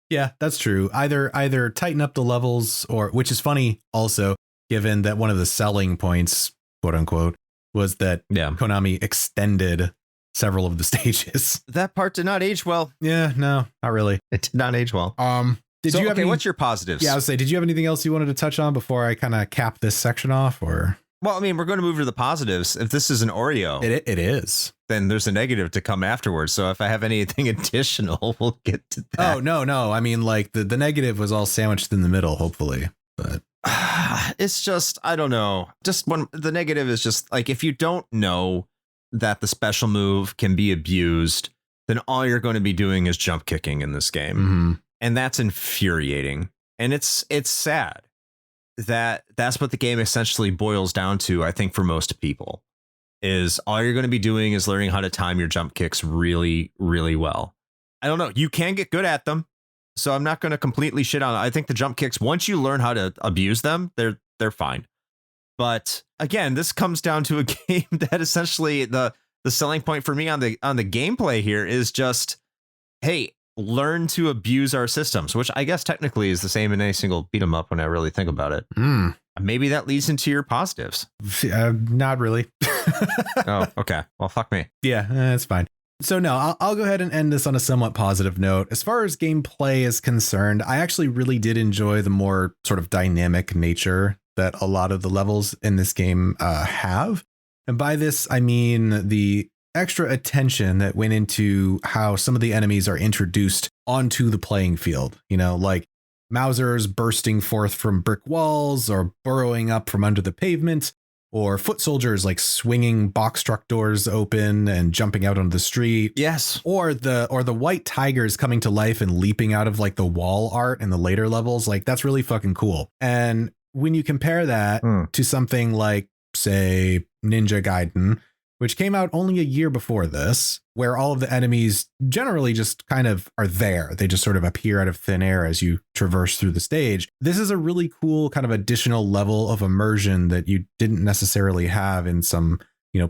Yeah, that's true. Either tighten up the levels, or, which is funny also, given that one of the selling points, quote unquote, was that Konami extended several of the stages. That part did not age well. Yeah, no, not really. It did not age well. Did you have what's your positives? Yeah, I would say, did you have anything else you wanted to touch on before I kind of cap this section off, or? Well, I mean, we're going to move to the positives. If this is an Oreo, it is. Then there's a negative to come afterwards. So if I have anything additional, we'll get to that. Oh, no. I mean, like the negative was all sandwiched in the middle, hopefully. But it's just, I don't know. Just when the negative is just like, if you don't know that the special move can be abused, then all you're going to be doing is jump kicking in this game. Mm-hmm. And that's infuriating. And it's sad that that's what the game essentially boils down to, I think, for most people, is all you're going to be doing is learning how to time your jump kicks really, really well. I don't know. You can get good at them, so I'm not going to completely shit on it. I think the jump kicks, once you learn how to abuse them, they're fine. But again, this comes down to a game that essentially the selling point for me on the gameplay here is just, hey, learn to abuse our systems, which I guess technically is the same in any single beat 'em up when I really think about it. Maybe that leads into your positives. Not really. Oh, okay. Well, fuck me. Yeah, that's fine. So no, I'll go ahead and end this on a somewhat positive note. As far as gameplay is concerned, I actually really did enjoy the more sort of dynamic nature that a lot of the levels in this game have. And by this, I mean the extra attention that went into how some of the enemies are introduced onto the playing field, you know, like Mousers bursting forth from brick walls or burrowing up from under the pavement, or foot soldiers like swinging box truck doors open and jumping out onto the street. Yes. Or the white tigers coming to life and leaping out of like the wall art in the later levels. Like that's really fucking cool. And when you compare that to something like, say, Ninja Gaiden, which came out only a year before this, where all of the enemies generally just kind of are there. They just sort of appear out of thin air as you traverse through the stage. This is a really cool kind of additional level of immersion that you didn't necessarily have in some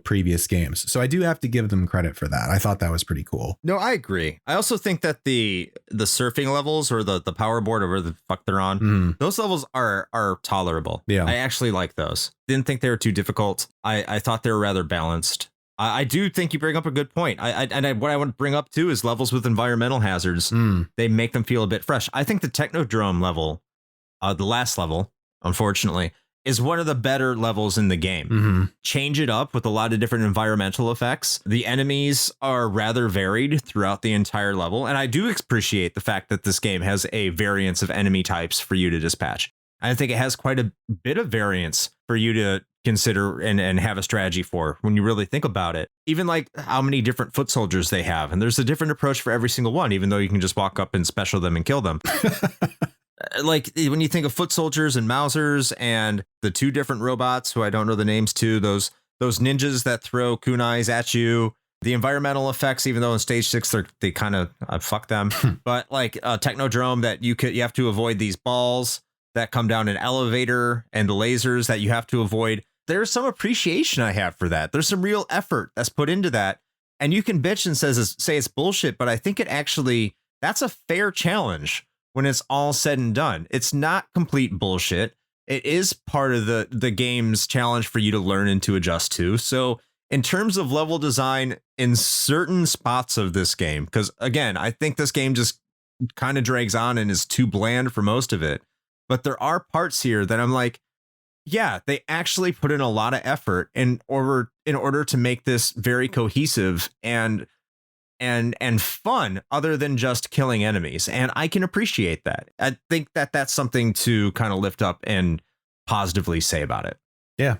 previous games. So I do have to give them credit for that. I thought that was pretty cool. No, I agree. I also think that the surfing levels or the power board or whatever the fuck they're on, those levels are tolerable. Yeah. I actually like those. Didn't think they were too difficult. I thought they were rather balanced. I do think you bring up a good point. What I want to bring up too is levels with environmental hazards. They make them feel a bit fresh. I think the Technodrome level, the last level, unfortunately, is one of the better levels in the game. Change it up with a lot of different environmental effects. The enemies are rather varied throughout the entire level. And I do appreciate the fact that this game has a variance of enemy types for you to dispatch. I think it has quite a bit of variance for you to consider and have a strategy for when you really think about it. Even like how many different foot soldiers they have. And there's a different approach for every single one, even though you can just walk up and special them and kill them. Like when you think of foot soldiers and Mausers and the two different robots who I don't know the names to, those ninjas that throw kunais at you, the environmental effects, even though in stage 6 they kind of fuck them, but like Technodrome that you have to avoid these balls that come down an elevator and the lasers that you have to avoid. There's some appreciation I have for that. There's some real effort that's put into that. And you can bitch and say it's bullshit, but I think that's a fair challenge when it's all said and done. It's not complete bullshit. It is part of the game's challenge for you to learn and to adjust to. So in terms of level design in certain spots of this game, because again, I think this game just kind of drags on and is too bland for most of it. But there are parts here that I'm like, yeah, they actually put in a lot of effort in order to make this very cohesive and fun, other than just killing enemies. And I can appreciate that. I think that's something to kind of lift up and positively say about it. Yeah,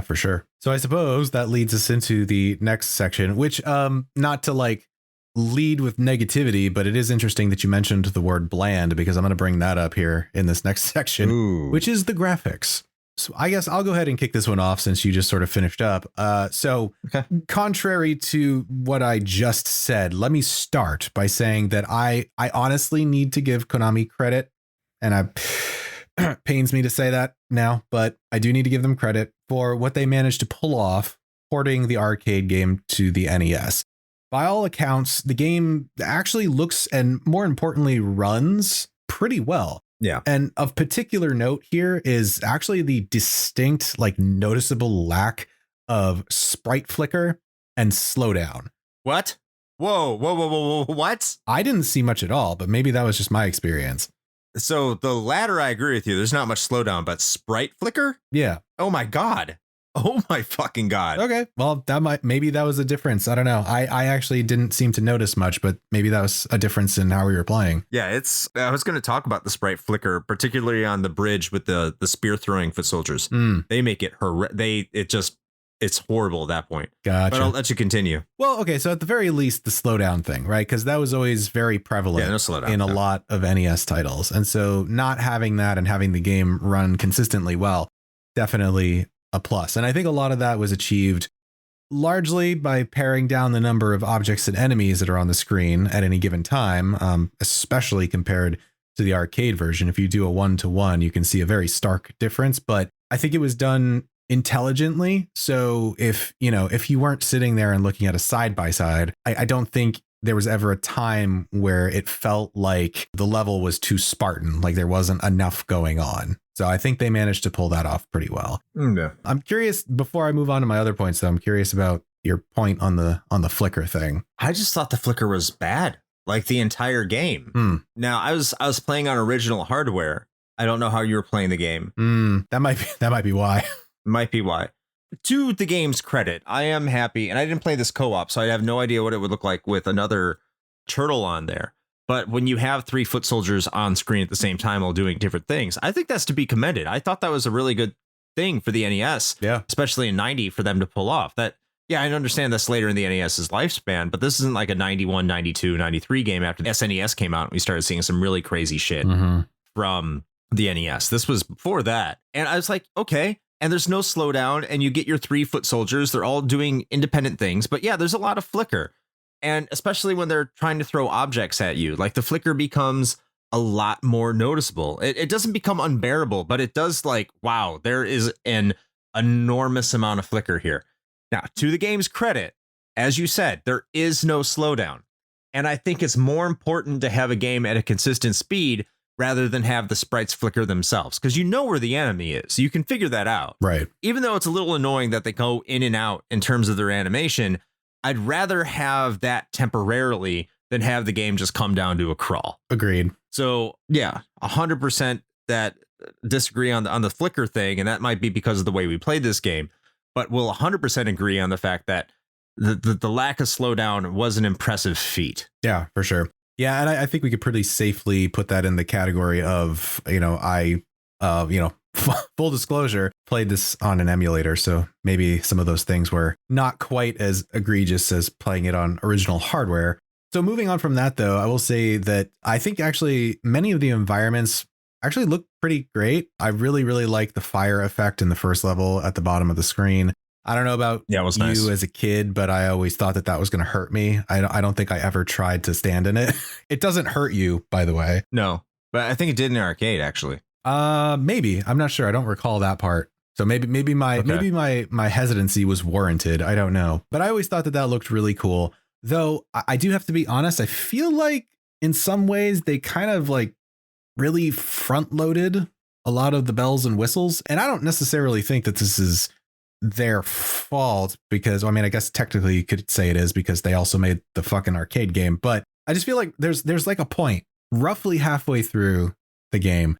for sure. So I suppose that leads us into the next section, which not to like lead with negativity, but it is interesting that you mentioned the word bland, because I'm going to bring that up here in this next section, which is the graphics. So I guess I'll go ahead and kick this one off since you just sort of finished up. Contrary to what I just said, let me start by saying that I honestly need to give Konami credit, and pains me to say that now, but I do need to give them credit for what they managed to pull off porting the arcade game to the NES. By all accounts, the game actually looks and more importantly runs pretty well. Yeah. And of particular note here is actually the distinct, like noticeable lack of sprite flicker and slowdown. What? Whoa, what? I didn't see much at all, but maybe that was just my experience. So the latter, I agree with you. There's not much slowdown, but sprite flicker? Yeah. Oh my God. Oh my fucking God. Okay. Well, maybe that was a difference. I don't know. I actually didn't seem to notice much, but maybe that was a difference in how we were playing. Yeah, I was going to talk about the sprite flicker, particularly on the bridge with the spear throwing foot soldiers. They make it it's horrible at that point. Gotcha. But I'll let you continue. Well, okay. So at the very least, the slowdown thing, right? Because that was always very prevalent in a lot of NES titles. And so not having that and having the game run consistently well, definitely a plus. And I think a lot of that was achieved largely by paring down the number of objects and enemies that are on the screen at any given time, especially compared to the arcade version. If you do a 1-to-1, you can see a very stark difference, but I think it was done intelligently. So if you weren't sitting there and looking at a side by side, I don't think there was ever a time where it felt like the level was too Spartan, like there wasn't enough going on. So I think they managed to pull that off pretty well. Yeah. I'm curious, before I move on to my other points, though, I'm curious about your point on the flicker thing. I just thought the flicker was bad, like the entire game. Now I was playing on original hardware. I don't know how you were playing the game. That might be why. Might be why. To the game's credit, I am happy, and I didn't play this co-op, so I have no idea what it would look like with another turtle on there. But when you have 3 foot soldiers on screen at the same time while doing different things, I think that's to be commended. I thought that was a really good thing for the NES, especially in 90 for them to pull off. That, yeah, I understand that's later in the NES's lifespan, but this isn't like a 91, 92, 93 game after the SNES came out and we started seeing some really crazy shit from the NES. This was before that. And I was like, okay. And there's no slowdown, and you get your 3 foot soldiers. They're all doing independent things. But yeah, there's a lot of flicker. And especially when they're trying to throw objects at you, like the flicker becomes a lot more noticeable. It doesn't become unbearable, but it does, like, wow, there is an enormous amount of flicker here. Now, to the game's credit, as you said, there is no slowdown. And I think it's more important to have a game at a consistent speed rather than have the sprites flicker themselves, because you know where the enemy is. You can figure that out. Right. Even though it's a little annoying that they go in and out in terms of their animation, I'd rather have that temporarily than have the game just come down to a crawl. Agreed. So yeah, 100% that disagree on the flicker thing, and that might be because of the way we played this game, but we'll 100% agree on the fact that the lack of slowdown was an impressive feat. Yeah, for sure. Yeah, and I think we could pretty safely put that in the category of, full disclosure, played this on an emulator, so maybe some of those things were not quite as egregious as playing it on original hardware. So moving on from that, though, I will say that I think actually many of the environments actually look pretty great. I really, really like the fire effect in the first level at the bottom of the screen. I don't know about it was you nice as a kid, but I always thought that was going to hurt me. I don't think I ever tried to stand in it. It doesn't hurt you, by the way. No, but I think it did in the arcade, actually. Maybe. I'm not sure. I don't recall that part. So maybe my hesitancy was warranted. I don't know. But I always thought that looked really cool. Though I do have to be honest, I feel like in some ways they kind of like really front loaded a lot of the bells and whistles. And I don't necessarily think that this is their fault, because I mean, I guess technically you could say it is, because they also made the fucking arcade game. But I just feel like there's like a point roughly halfway through the game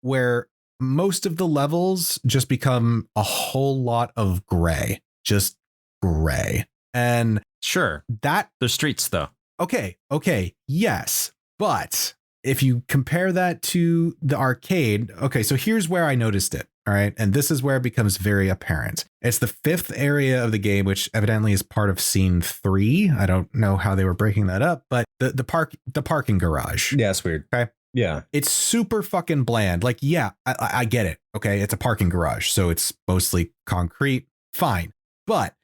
where most of the levels just become a whole lot of gray, just gray. And sure, that the streets though. Okay. Yes. But if you compare that to the arcade, okay, so here's where I noticed it. All right. And this is where it becomes very apparent. It's the fifth area of the game, which evidently is part of scene 3. I don't know how they were breaking that up, but the parking garage. Yeah, it's weird. Okay. Yeah. It's super fucking bland. Like, yeah, I get it. Okay. It's a parking garage, so it's mostly concrete. Fine. But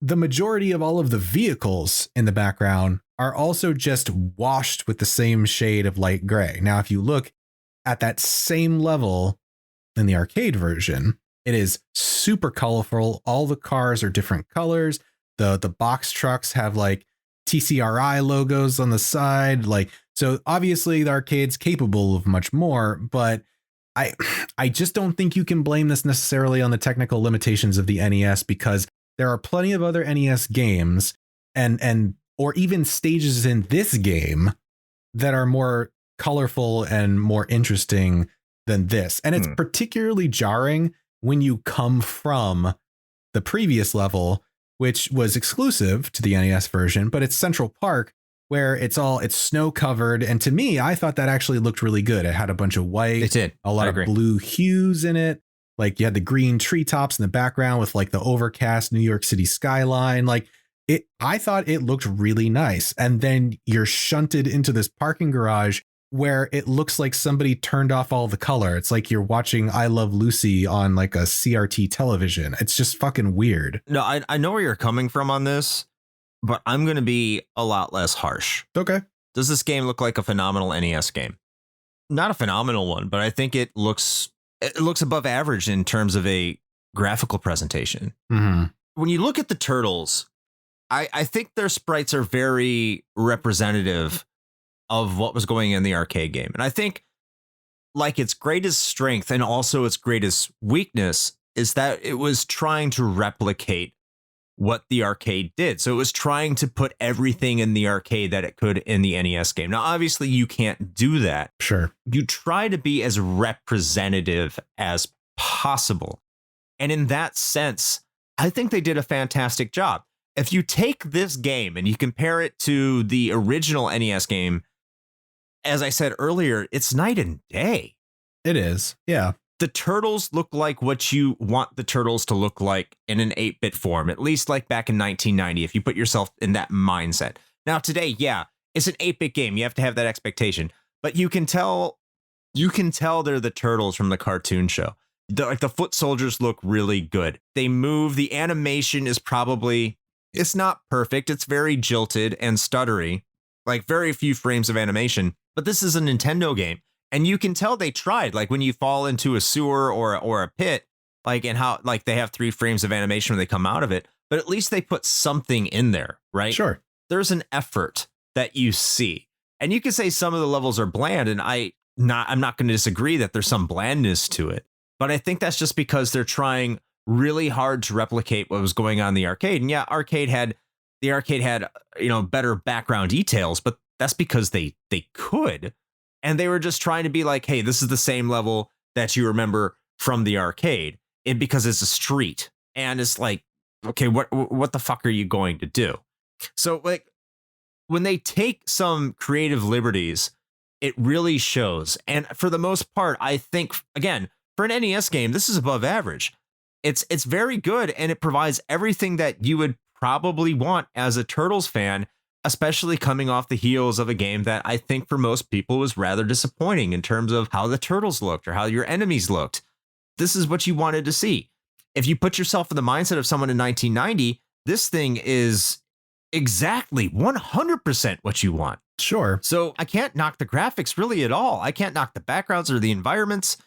the majority of all of the vehicles in the background are also just washed with the same shade of light gray. Now, if you look at that same level in the arcade version, it is super colorful. All the cars are different colors. The box trucks have like TCRI logos on the side. Like, so obviously the arcade's capable of much more, but I just don't think you can blame this necessarily on the technical limitations of the NES, because there are plenty of other NES games and or even stages in this game that are more colorful and more interesting than this. And it's particularly jarring when you come from the previous level, which was exclusive to the NES version, but it's Central Park, where it's snow covered. And to me, I thought that actually looked really good. It had a bunch of white, it did. A lot of blue hues in it. Like you had the green treetops in the background with like the overcast New York City skyline. Like I thought it looked really nice. And then you're shunted into this parking garage where it looks like somebody turned off all the color. It's like you're watching I Love Lucy on like a CRT television. It's just fucking weird. No, I know where you're coming from on this, but I'm going to be a lot less harsh. Okay. Does this game look like a phenomenal NES game? Not a phenomenal one, but I think it looks above average in terms of a graphical presentation. Mm-hmm. When you look at the Turtles, I think their sprites are very representative of what was going in the arcade game. And I think like its greatest strength and also its greatest weakness is that it was trying to replicate what the arcade did. So it was trying to put everything in the arcade that it could in the NES game. Now, obviously you can't do that. Sure. You try to be as representative as possible. And in that sense, I think they did a fantastic job. If you take this game and you compare it to the original NES game, as I said earlier, it's night and day. It is. Yeah. The Turtles look like what you want the Turtles to look like in an 8-bit form, at least like back in 1990, if you put yourself in that mindset. Now, today, yeah, it's an 8-bit game. You have to have that expectation. But you can tell they're the Turtles from the cartoon show. The foot soldiers look really good. They move. The animation is it's not perfect. It's very jilted and stuttery, like very few frames of animation. But this is a Nintendo game. And you can tell they tried, like when you fall into a sewer or a pit, like, and how like they have 3 frames of animation when they come out of it. but at least they put something in there, right? Sure. There's an effort that you see. And you can say some of the levels are bland, and I'm not going to disagree that there's some blandness to it. But I think that's just because they're trying really hard to replicate what was going on in the arcade. And yeah, the arcade had, better background details, but that's because they could. And they were just trying to be like, hey, this is the same level that you remember from the arcade. And because it's a street. And it's like, okay, what the fuck are you going to do? So like, when they take some creative liberties, it really shows. And for the most part, I think, again, for an NES game, this is above average. It's very good, and it provides everything that you would probably want as a Turtles fan, especially coming off the heels of a game that I think for most people was rather disappointing in terms of how the Turtles looked or how your enemies looked. This is what you wanted to see. If you put yourself in the mindset of someone in 1990, this thing is exactly 100% what you want. Sure. So I can't knock the graphics really at all. I can't knock the backgrounds or the environments.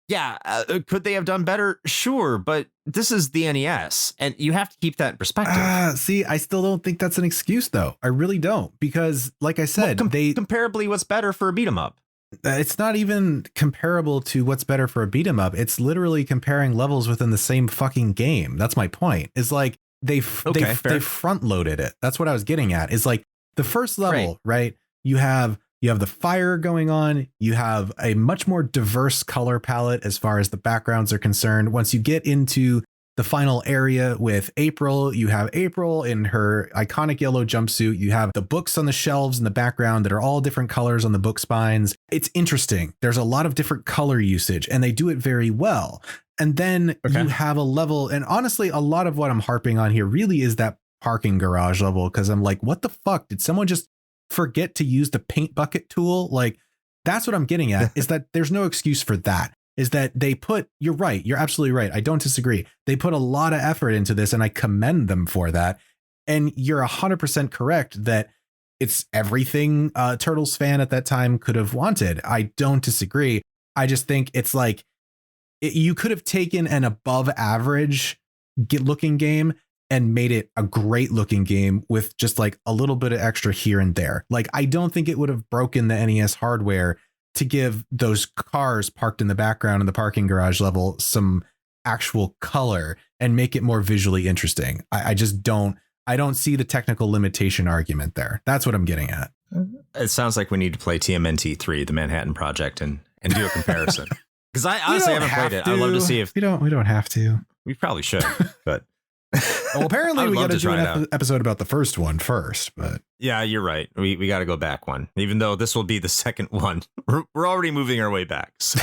Yeah, could they have done better? Sure, but this is the NES, and you have to keep that in perspective. See, I still don't think that's an excuse, though. I really don't, because, like I said, comparably, what's better for a beat 'em up? It's not even comparable to what's better for a beat 'em up. It's literally comparing levels within the same fucking game. That's my point. It's like they front loaded it. That's what I was getting at. Is like the first level, right? You have the fire going on. You have a much more diverse color palette as far as the backgrounds are concerned. Once you get into the final area with April, you have April in her iconic yellow jumpsuit. You have the books on the shelves in the background that are all different colors on the book spines. It's interesting. There's a lot of different color usage, and they do it very well. And then you have a level, and honestly, a lot of what I'm harping on here really is that parking garage level, because I'm like, what the fuck? Did someone just forget to use the paint bucket tool? Like, that's what I'm getting at, is that there's no excuse for that. Is that they put, you're right, you're absolutely right. I don't disagree. They put a lot of effort into this, and I commend them for that. And you're 100% correct that it's everything a Turtles fan at that time could have wanted. I don't disagree. I just think it's like, you could have taken an above average looking game and made it a great looking game with just like a little bit of extra here and there. Like, I don't think it would have broken the NES hardware to give those cars parked in the background in the parking garage level some actual color and make it more visually interesting. I don't see the technical limitation argument there. That's what I'm getting at. It sounds like we need to play TMNT 3, the Manhattan Project, and do a comparison. Because I honestly haven't played it. I'd love to see if we don't have to. We probably should, but well, apparently we got to do an episode about the first one first. But yeah, you're right. We got to go back one, even though this will be the second one. We're already moving our way back. So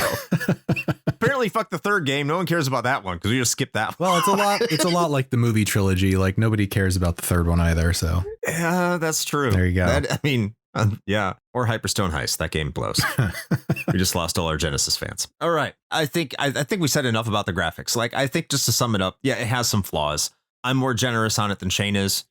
apparently, fuck the third game. No one cares about that one because we just skipped that one. Well, it's a lot like the movie trilogy. Like, nobody cares about the third one either. So yeah, that's true. There you go. Yeah, or Hyperstone Heist. That game blows. We just lost all our Genesis fans. All right, I think we said enough about the graphics. Like, I think just to sum it up, yeah, it has some flaws. I'm more generous on it than Shane is,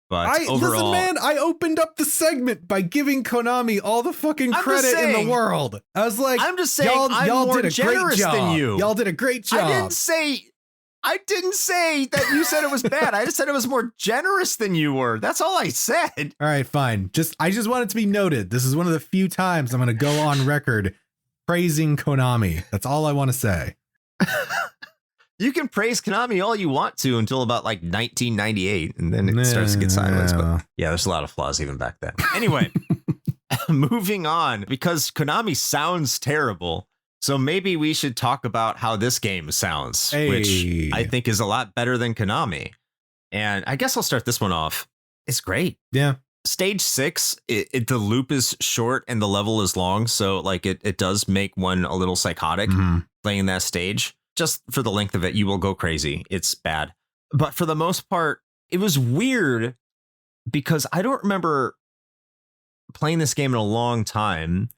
but overall, listen, man, I opened up the segment by giving Konami all the fucking credit in the world. I was like, I'm just saying, y'all did a great job. Than you. Y'all did a great job. I didn't say that you said it was bad. I just said it was more generous than you were. That's all I said. All right, fine. I just want it to be noted. This is one of the few times I'm going to go on record praising Konami. That's all I want to say. You can praise Konami all you want to until about like 1998, and then it starts to get sideways. But yeah, there's a lot of flaws even back then. Anyway, moving on, because Konami sounds terrible. So maybe we should talk about how this game sounds, which I think is a lot better than Konami. And I guess I'll start this one off. It's great. Yeah. Stage 6, the loop is short and the level is long. So like it does make one a little psychotic playing that stage. Just for the length of it, you will go crazy. It's bad. But for the most part, it was weird because I don't remember playing this game in a long time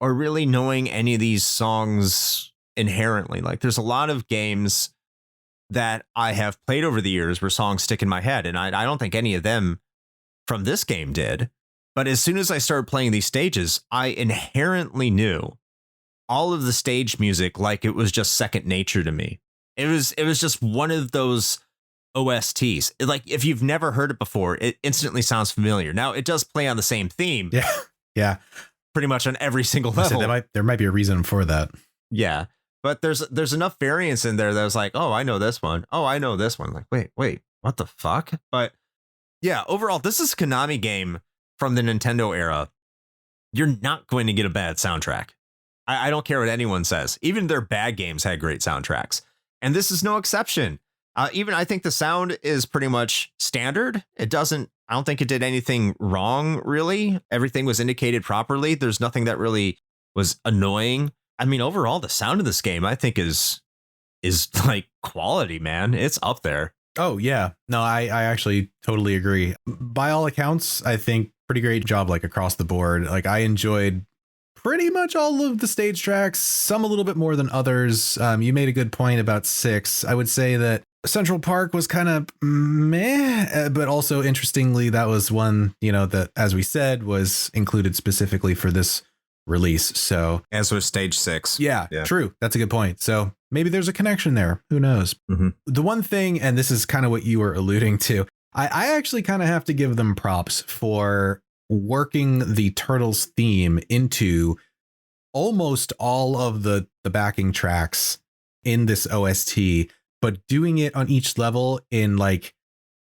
or really knowing any of these songs inherently. Like, there's a lot of games that I have played over the years where songs stick in my head, and I don't think any of them from this game did. But as soon as I started playing these stages, I inherently knew all of the stage music like it was just second nature to me. It was just one of those OSTs. Like, if you've never heard it before, it instantly sounds familiar. Now, it does play on the same theme. Yeah. Yeah. Pretty much on every single level. There might be a reason for that. Yeah. But there's enough variance in there that was like, oh, I know this one. Oh, I know this one. Like, wait, what the fuck? But yeah, overall, this is a Konami game from the Nintendo era. You're not going to get a bad soundtrack. I don't care what anyone says. Even their bad games had great soundtracks. And this is no exception. Even I think the sound is pretty much standard. I don't think it did anything wrong, really. Everything was indicated properly. There's nothing that really was annoying. I mean, overall, the sound of this game, I think, is like quality, man. It's up there. Oh, yeah. No, I actually totally agree. By all accounts, I think pretty great job, like across the board. Like, I enjoyed pretty much all of the stage tracks, some a little bit more than others. You made a good point about 6. I would say that Central Park was kind of meh, but also interestingly, that was one, that, as we said, was included specifically for this release. So as was stage 6. Yeah, true. That's a good point. So maybe there's a connection there. Who knows? Mm-hmm. The one thing, and this is kind of what you were alluding to, I actually kind of have to give them props for working the Turtles theme into almost all of the backing tracks in this OST, but doing it on each level in like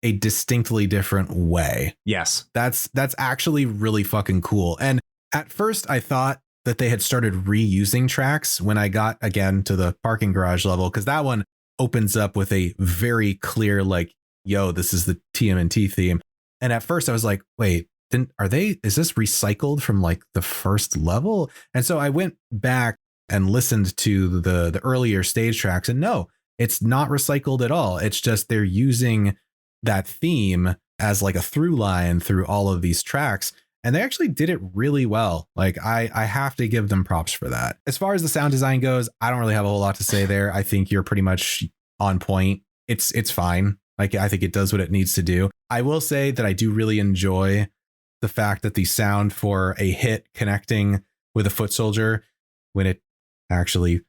a distinctly different way. Yes. That's actually really fucking cool. And at first I thought that they had started reusing tracks when I got again to the parking garage level, because that one opens up with a very clear, like, yo, this is the TMNT theme. And at first I was like, wait, is this recycled from like the first level? And so I went back and listened to the earlier stage tracks, and no, it's not recycled at all. It's just they're using that theme as like a through line through all of these tracks. And they actually did it really well. Like, I have to give them props for that. As far as the sound design goes, I don't really have a whole lot to say there. I think you're pretty much on point. It's fine. Like, I think it does what it needs to do. I will say that I do really enjoy the fact that the sound for a hit connecting with a foot soldier, when it actually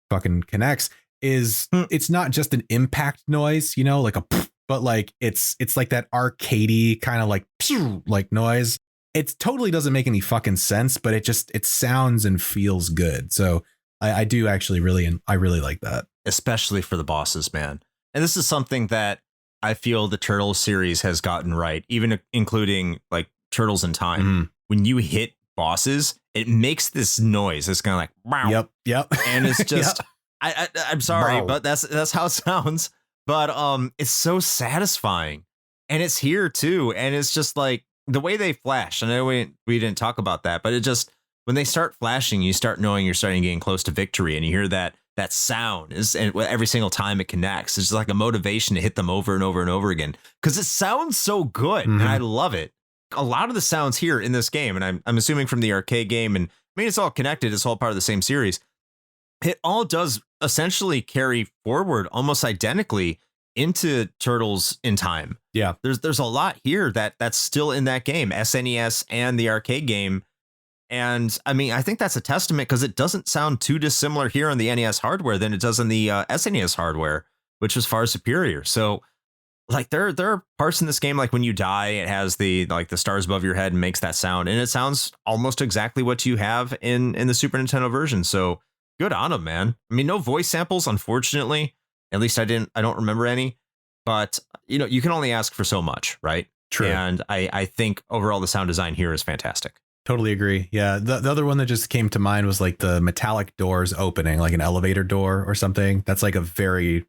fucking connects, it's not just an impact noise, like a, but like it's like that arcadey kind of like pew like noise. It totally doesn't make any fucking sense, but it sounds and feels good. So I do actually I really like that, especially for the bosses, man. And this is something that I feel the Turtles series has gotten right, even including like Turtles in Time. Mm. When you hit bosses, it makes this noise. It's kind of like, wow. Yep. And it's just, I'm sorry, wow. But that's how it sounds. But it's so satisfying, and it's here too. And it's just like the way they flash. I know we didn't talk about that, but it just, when they start flashing, you start knowing you're starting getting close to victory, and you hear that sound and every single time it connects. It's just like a motivation to hit them over and over and over again, because it sounds so good. Mm-hmm. And I love it. A lot of the sounds here in this game, and I'm assuming from the arcade game, and I mean, it's all connected, it's all part of the same series. It all does essentially carry forward almost identically into Turtles in Time. Yeah. There's a lot here that's still in that game, SNES and the arcade game. And I mean, I think that's a testament, because it doesn't sound too dissimilar here on the NES hardware than it does on the SNES hardware, which is far superior. So like there are parts in this game, like when you die, it has the stars above your head and makes that sound, and it sounds almost exactly what you have in the Super Nintendo version. So good on them, man. I mean, no voice samples, unfortunately. At least I don't remember any. But you can only ask for so much, right? True. And I think overall the sound design here is fantastic. Totally agree. Yeah. The other one that just came to mind was like the metallic doors opening, like an elevator door or something. That's like a very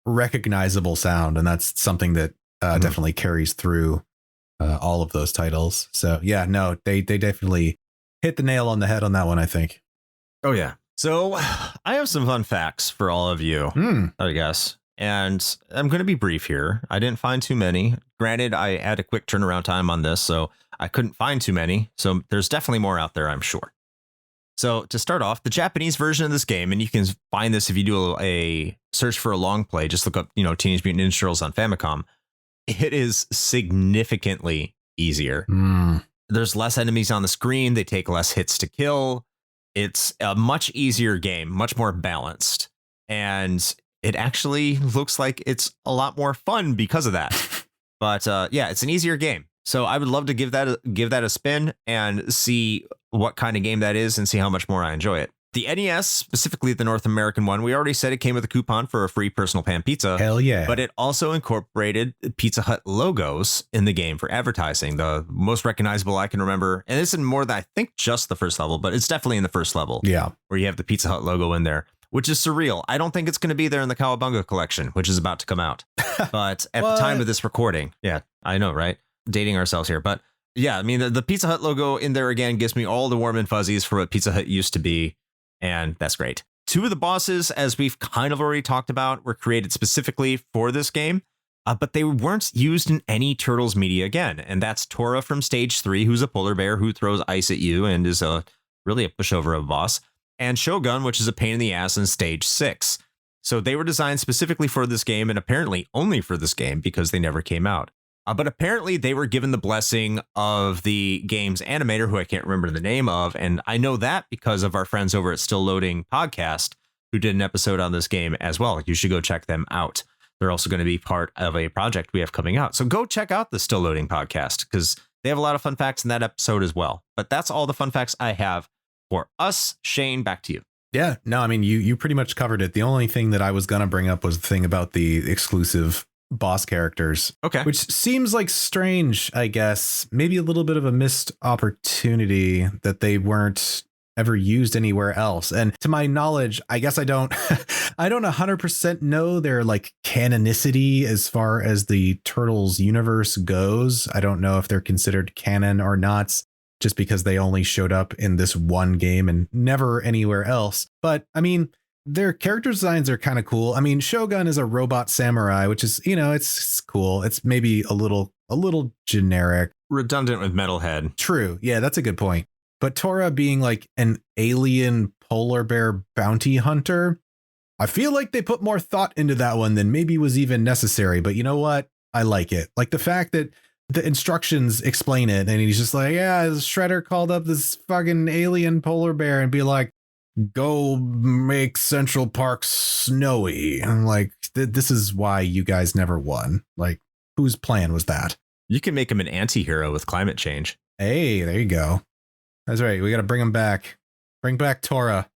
recognizable sound, and that's something that definitely carries through all of those titles. So yeah, no, they definitely hit the nail on the head on that one, I think. Oh yeah. So I have some fun facts for all of you, I guess, and I'm going to be brief here. I didn't find too many. Granted, I had a quick turnaround time on this, so I couldn't find too many. So there's definitely more out there, I'm sure. So to start off, the Japanese version of this game, and you can find this if you do a search for a long play, just look up, Teenage Mutant Ninja Turtles on Famicom. It is significantly easier. There's less enemies on the screen. They take less hits to kill. It's a much easier game, much more balanced. And it actually looks like it's a lot more fun because of that. But yeah, it's an easier game. So I would love to give that a spin and see what kind of game that is and see how much more I enjoy it. The NES, specifically the North American one, we already said it came with a coupon for a free personal pan pizza. Hell yeah. But it also incorporated Pizza Hut logos in the game for advertising. The most recognizable I can remember, and this is more than I think just the first level, but it's definitely in the first level. Yeah. Where you have the Pizza Hut logo in there, which is surreal. I don't think it's going to be there in the Cowabunga collection, which is about to come out. But at the time of this recording, yeah, I know, right? Dating ourselves here. But yeah, I mean, the Pizza Hut logo in there again gives me all the warm and fuzzies for what Pizza Hut used to be. And that's great. Two of the bosses, as we've kind of already talked about, were created specifically for this game, but they weren't used in any Turtles media again. And that's Tora from Stage 3, who's a polar bear who throws ice at you and is really a pushover of a boss, and Shogun, which is a pain in the ass in Stage 6. So they were designed specifically for this game and apparently only for this game because they never came out. But apparently they were given the blessing of the game's animator, who I can't remember the name of. And I know that because of our friends over at Still Loading Podcast, who did an episode on this game as well. You should go check them out. They're also going to be part of a project we have coming out. So go check out the Still Loading Podcast because they have a lot of fun facts in that episode as well. But that's all the fun facts I have for us. Shane, back to you. Yeah, no, I mean, you pretty much covered it. The only thing that I was going to bring up was the thing about the exclusive boss characters. Okay. Which seems like strange, I guess. Maybe a little bit of a missed opportunity that they weren't ever used anywhere else. And to my knowledge, I guess I don't 100% know their like canonicity as far as the Turtles universe goes. I don't know if they're considered canon or not, just because they only showed up in this one game and never anywhere else. But I mean, their character designs are kind of cool. I mean, Shogun is a robot samurai, which is, it's cool. It's maybe a little generic. Redundant with Metalhead. True. Yeah, that's a good point. But Tora being like an alien polar bear bounty hunter, I feel like they put more thought into that one than maybe was even necessary. But you know what? I like it. Like the fact that the instructions explain it and he's just like, yeah, Shredder called up this fucking alien polar bear and be like, go make Central Park snowy. I'm like, this is why you guys never won. Like, whose plan was that? You can make him an anti-hero with climate change. Hey, there you go. That's right. We got to bring him back. Bring back Tora.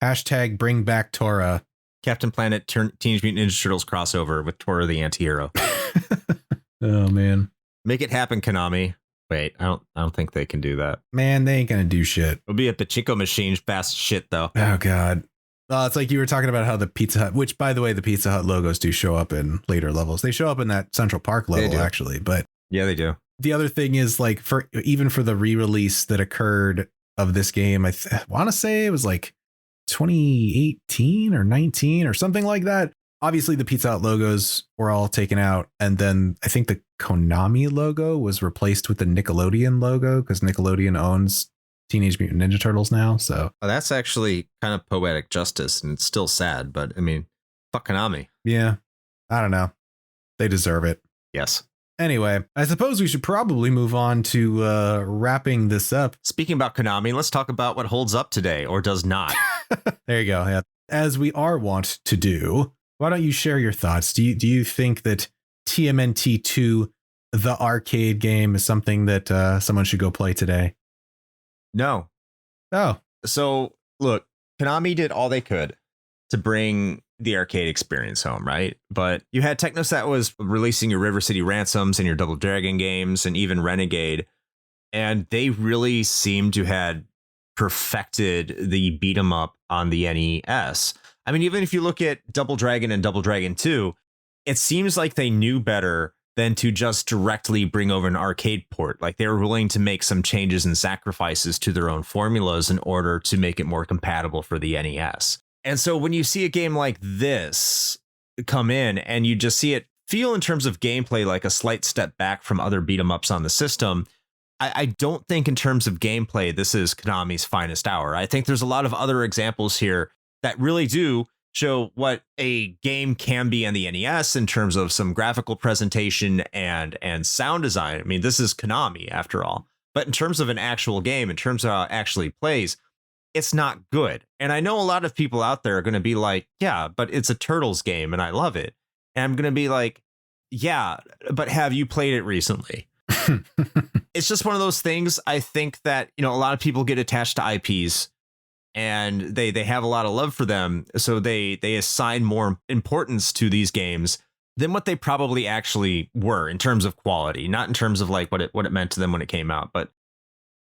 Hashtag bring back Tora. Captain Planet Teenage Mutant Ninja Turtles crossover with Tora the anti-hero. Oh, man. Make it happen, Konami. Wait, I don't think they can do that. Man, they ain't gonna do shit. It'll be a pachinko machine fast shit though. Oh god. It's like you were talking about how the Pizza Hut, which by the way, the Pizza Hut logos do show up in later levels. They show up in that Central Park level actually, but yeah, they do. The other thing is like for the re-release that occurred of this game, I want to say it was like 2018 or 19 or something like that. Obviously, the Pizza Hut logos were all taken out. And then I think the Konami logo was replaced with the Nickelodeon logo because Nickelodeon owns Teenage Mutant Ninja Turtles now. So that's actually kind of poetic justice and it's still sad. But I mean, fuck Konami. Yeah, I don't know. They deserve it. Yes. Anyway, I suppose we should probably move on to wrapping this up. Speaking about Konami, let's talk about what holds up today or does not. There you go. Yeah. As we are wont to do. Why don't you share your thoughts? Do you think that TMNT 2, the arcade game, is something that someone should go play today? No. Oh. So, look, Konami did all they could to bring the arcade experience home, right? But you had Technosat was releasing your River City Ransoms and your Double Dragon games and even Renegade. And they really seemed to had perfected the beat 'em up on the NES. I mean, even if you look at Double Dragon and Double Dragon 2, it seems like they knew better than to just directly bring over an arcade port. Like they were willing to make some changes and sacrifices to their own formulas in order to make it more compatible for the NES. And so when you see a game like this come in and you just see it feel in terms of gameplay like a slight step back from other beat 'em ups on the system, I don't think in terms of gameplay, this is Konami's finest hour. I think there's a lot of other examples here that really do show what a game can be on the NES in terms of some graphical presentation and sound design. I mean, this is Konami after all. But in terms of an actual game, in terms of how it actually plays, it's not good. And I know a lot of people out there are going to be like, yeah, but it's a Turtles game and I love it. And I'm going to be like, yeah, but have you played it recently? It's just one of those things. I think that, a lot of people get attached to IPs and they have a lot of love for them. So they assign more importance to these games than what they probably actually were in terms of quality, not in terms of like what it meant to them when it came out. But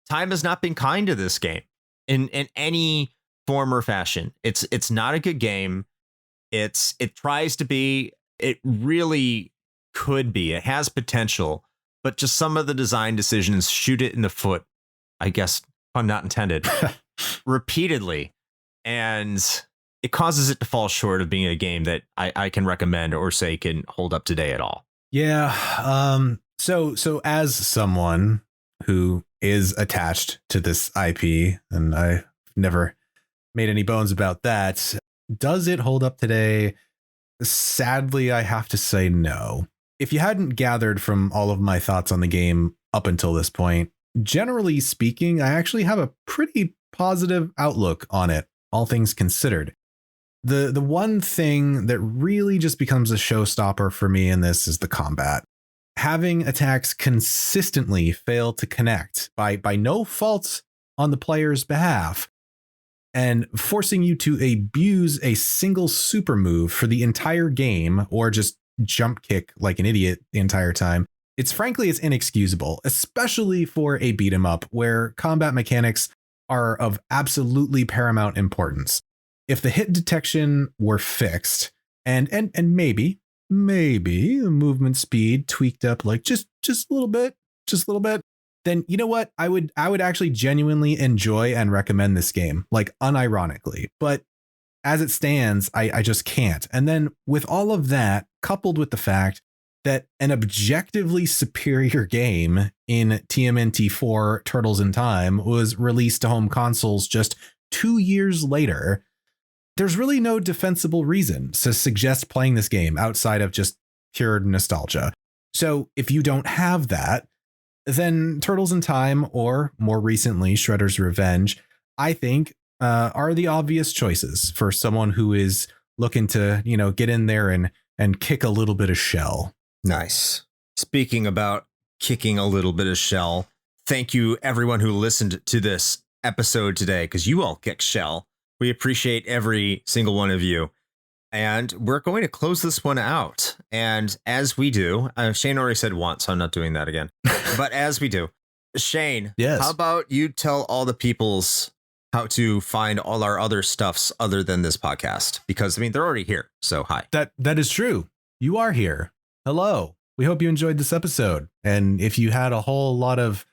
time has not been kind to this game in any form or fashion. It's not a good game. It tries to be. It really could be. It has potential, but just some of the design decisions shoot it in the foot, I guess, pun not intended, repeatedly. And it causes it to fall short of being a game that I can recommend or say can hold up today at all. Yeah. So as someone who is attached to this IP, and I've never made any bones about that, does it hold up today? Sadly, I have to say no. If you hadn't gathered from all of my thoughts on the game up until this point, generally speaking, I actually have a pretty positive outlook on it, all things considered. The one thing that really just becomes a showstopper for me in this is the combat. Having attacks consistently fail to connect by no fault on the player's behalf, and forcing you to abuse a single super move for the entire game or just jump kick like an idiot the entire time. It's inexcusable, especially for a beat 'em up where combat mechanics are of absolutely paramount importance. If the hit detection were fixed and maybe the movement speed tweaked up like just a little bit, then you know what? I would actually genuinely enjoy and recommend this game, like unironically. But as it stands, I just can't. And then with all of that, coupled with the fact that an objectively superior game in TMNT 4 Turtles in Time was released to home consoles just 2 years later, there's really no defensible reason to suggest playing this game outside of just pure nostalgia. So if you don't have that, then Turtles in Time, or more recently Shredder's Revenge, I think are the obvious choices for someone who is looking to, get in there and kick a little bit of shell. Nice. Speaking about kicking a little bit of shell, thank you everyone who listened to this episode today, because you all kick shell. We appreciate every single one of you. And we're going to close this one out. And as we do, Shane already said once, so I'm not doing that again. But as we do, Shane, yes. How about you tell all the peoples how to find all our other stuffs other than this podcast? Because, they're already here. So hi. That is true. You are here. Hello. We hope you enjoyed this episode. And if you had a whole lot of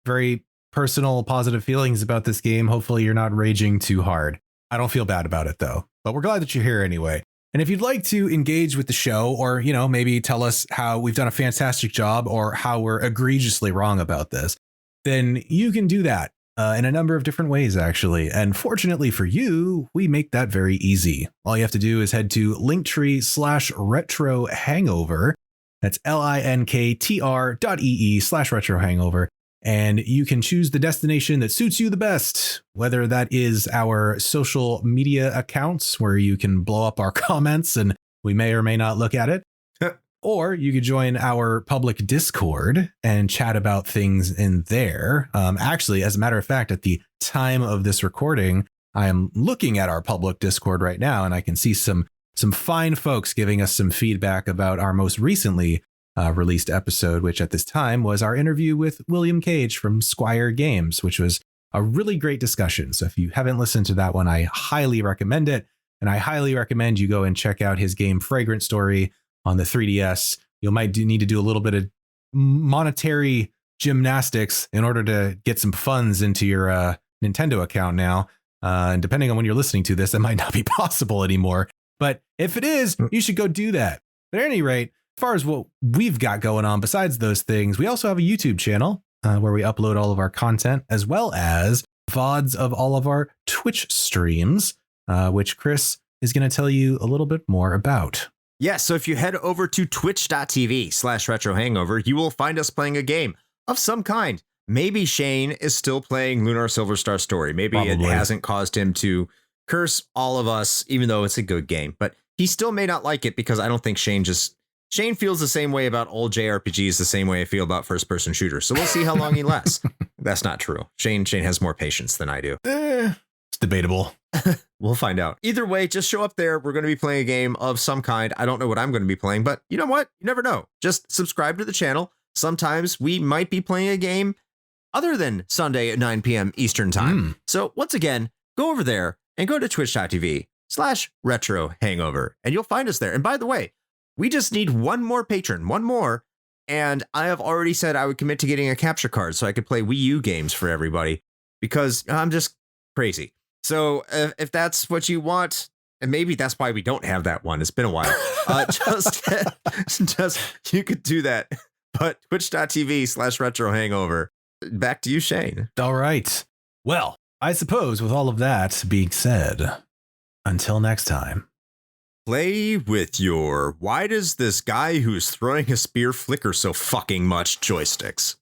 very personal, positive feelings about this game, hopefully you're not raging too hard. I don't feel bad about it, though. But we're glad that you're here anyway. And if you'd like to engage with the show, or, maybe tell us how we've done a fantastic job or how we're egregiously wrong about this, then you can do that in a number of different ways, actually. And fortunately for you, we make that very easy. All you have to do is head to linktree/retrohangover. That's linktr.ee/retrohangover. And you can choose the destination that suits you the best, whether that is our social media accounts where you can blow up our comments and we may or may not look at it. Or you could join our public Discord and chat about things in there. Actually, as a matter of fact, at the time of this recording, I am looking at our public Discord right now, and I can see some fine folks giving us some feedback about our most recently released episode, which at this time was our interview with William Cage from Squire Games, which was a really great discussion. So if you haven't listened to that one, I highly recommend it. And I highly recommend you go and check out his game Fragrant Story on the 3DS. You might need to do a little bit of monetary gymnastics in order to get some funds into your Nintendo account now. And depending on when you're listening to this, that might not be possible anymore. But if it is, you should go do that. But at any rate, as far as what we've got going on besides those things, we also have a YouTube channel where we upload all of our content, as well as VODs of all of our Twitch streams, which Chris is going to tell you a little bit more about. Yeah, so if you head over to twitch.tv/retrohangover, you will find us playing a game of some kind. maybe Shane is still playing Lunar Silver Star Story. Maybe Probably. it hasn't caused him to curse all of us, even though it's a good game. But he still may not like it because I don't think Shane feels the same way about old JRPGs the same way I feel about first-person shooters. So we'll see how long he lasts. That's not true. Shane has more patience than I do. It's debatable. We'll find out. Either way, just show up there. We're going to be playing a game of some kind. I don't know what I'm going to be playing, but you know what? You never know. Just subscribe to the channel. Sometimes we might be playing a game other than Sunday at 9 p.m. Eastern time. So once again, go over there and go to twitch.tv/retro-hangover and you'll find us there. And by the way, we just need one more patron, one more. And I have already said I would commit to getting a capture card so I could play Wii U games for everybody because I'm just crazy. So if that's what you want, and maybe that's why we don't have that one. It's been a while. Just you could do that. But twitch.tv/retro-hangover. Back to you, Shane. All right. Well, I suppose with all of that being said, until next time. Play with your why does this guy who's throwing a spear flicker so fucking much joysticks?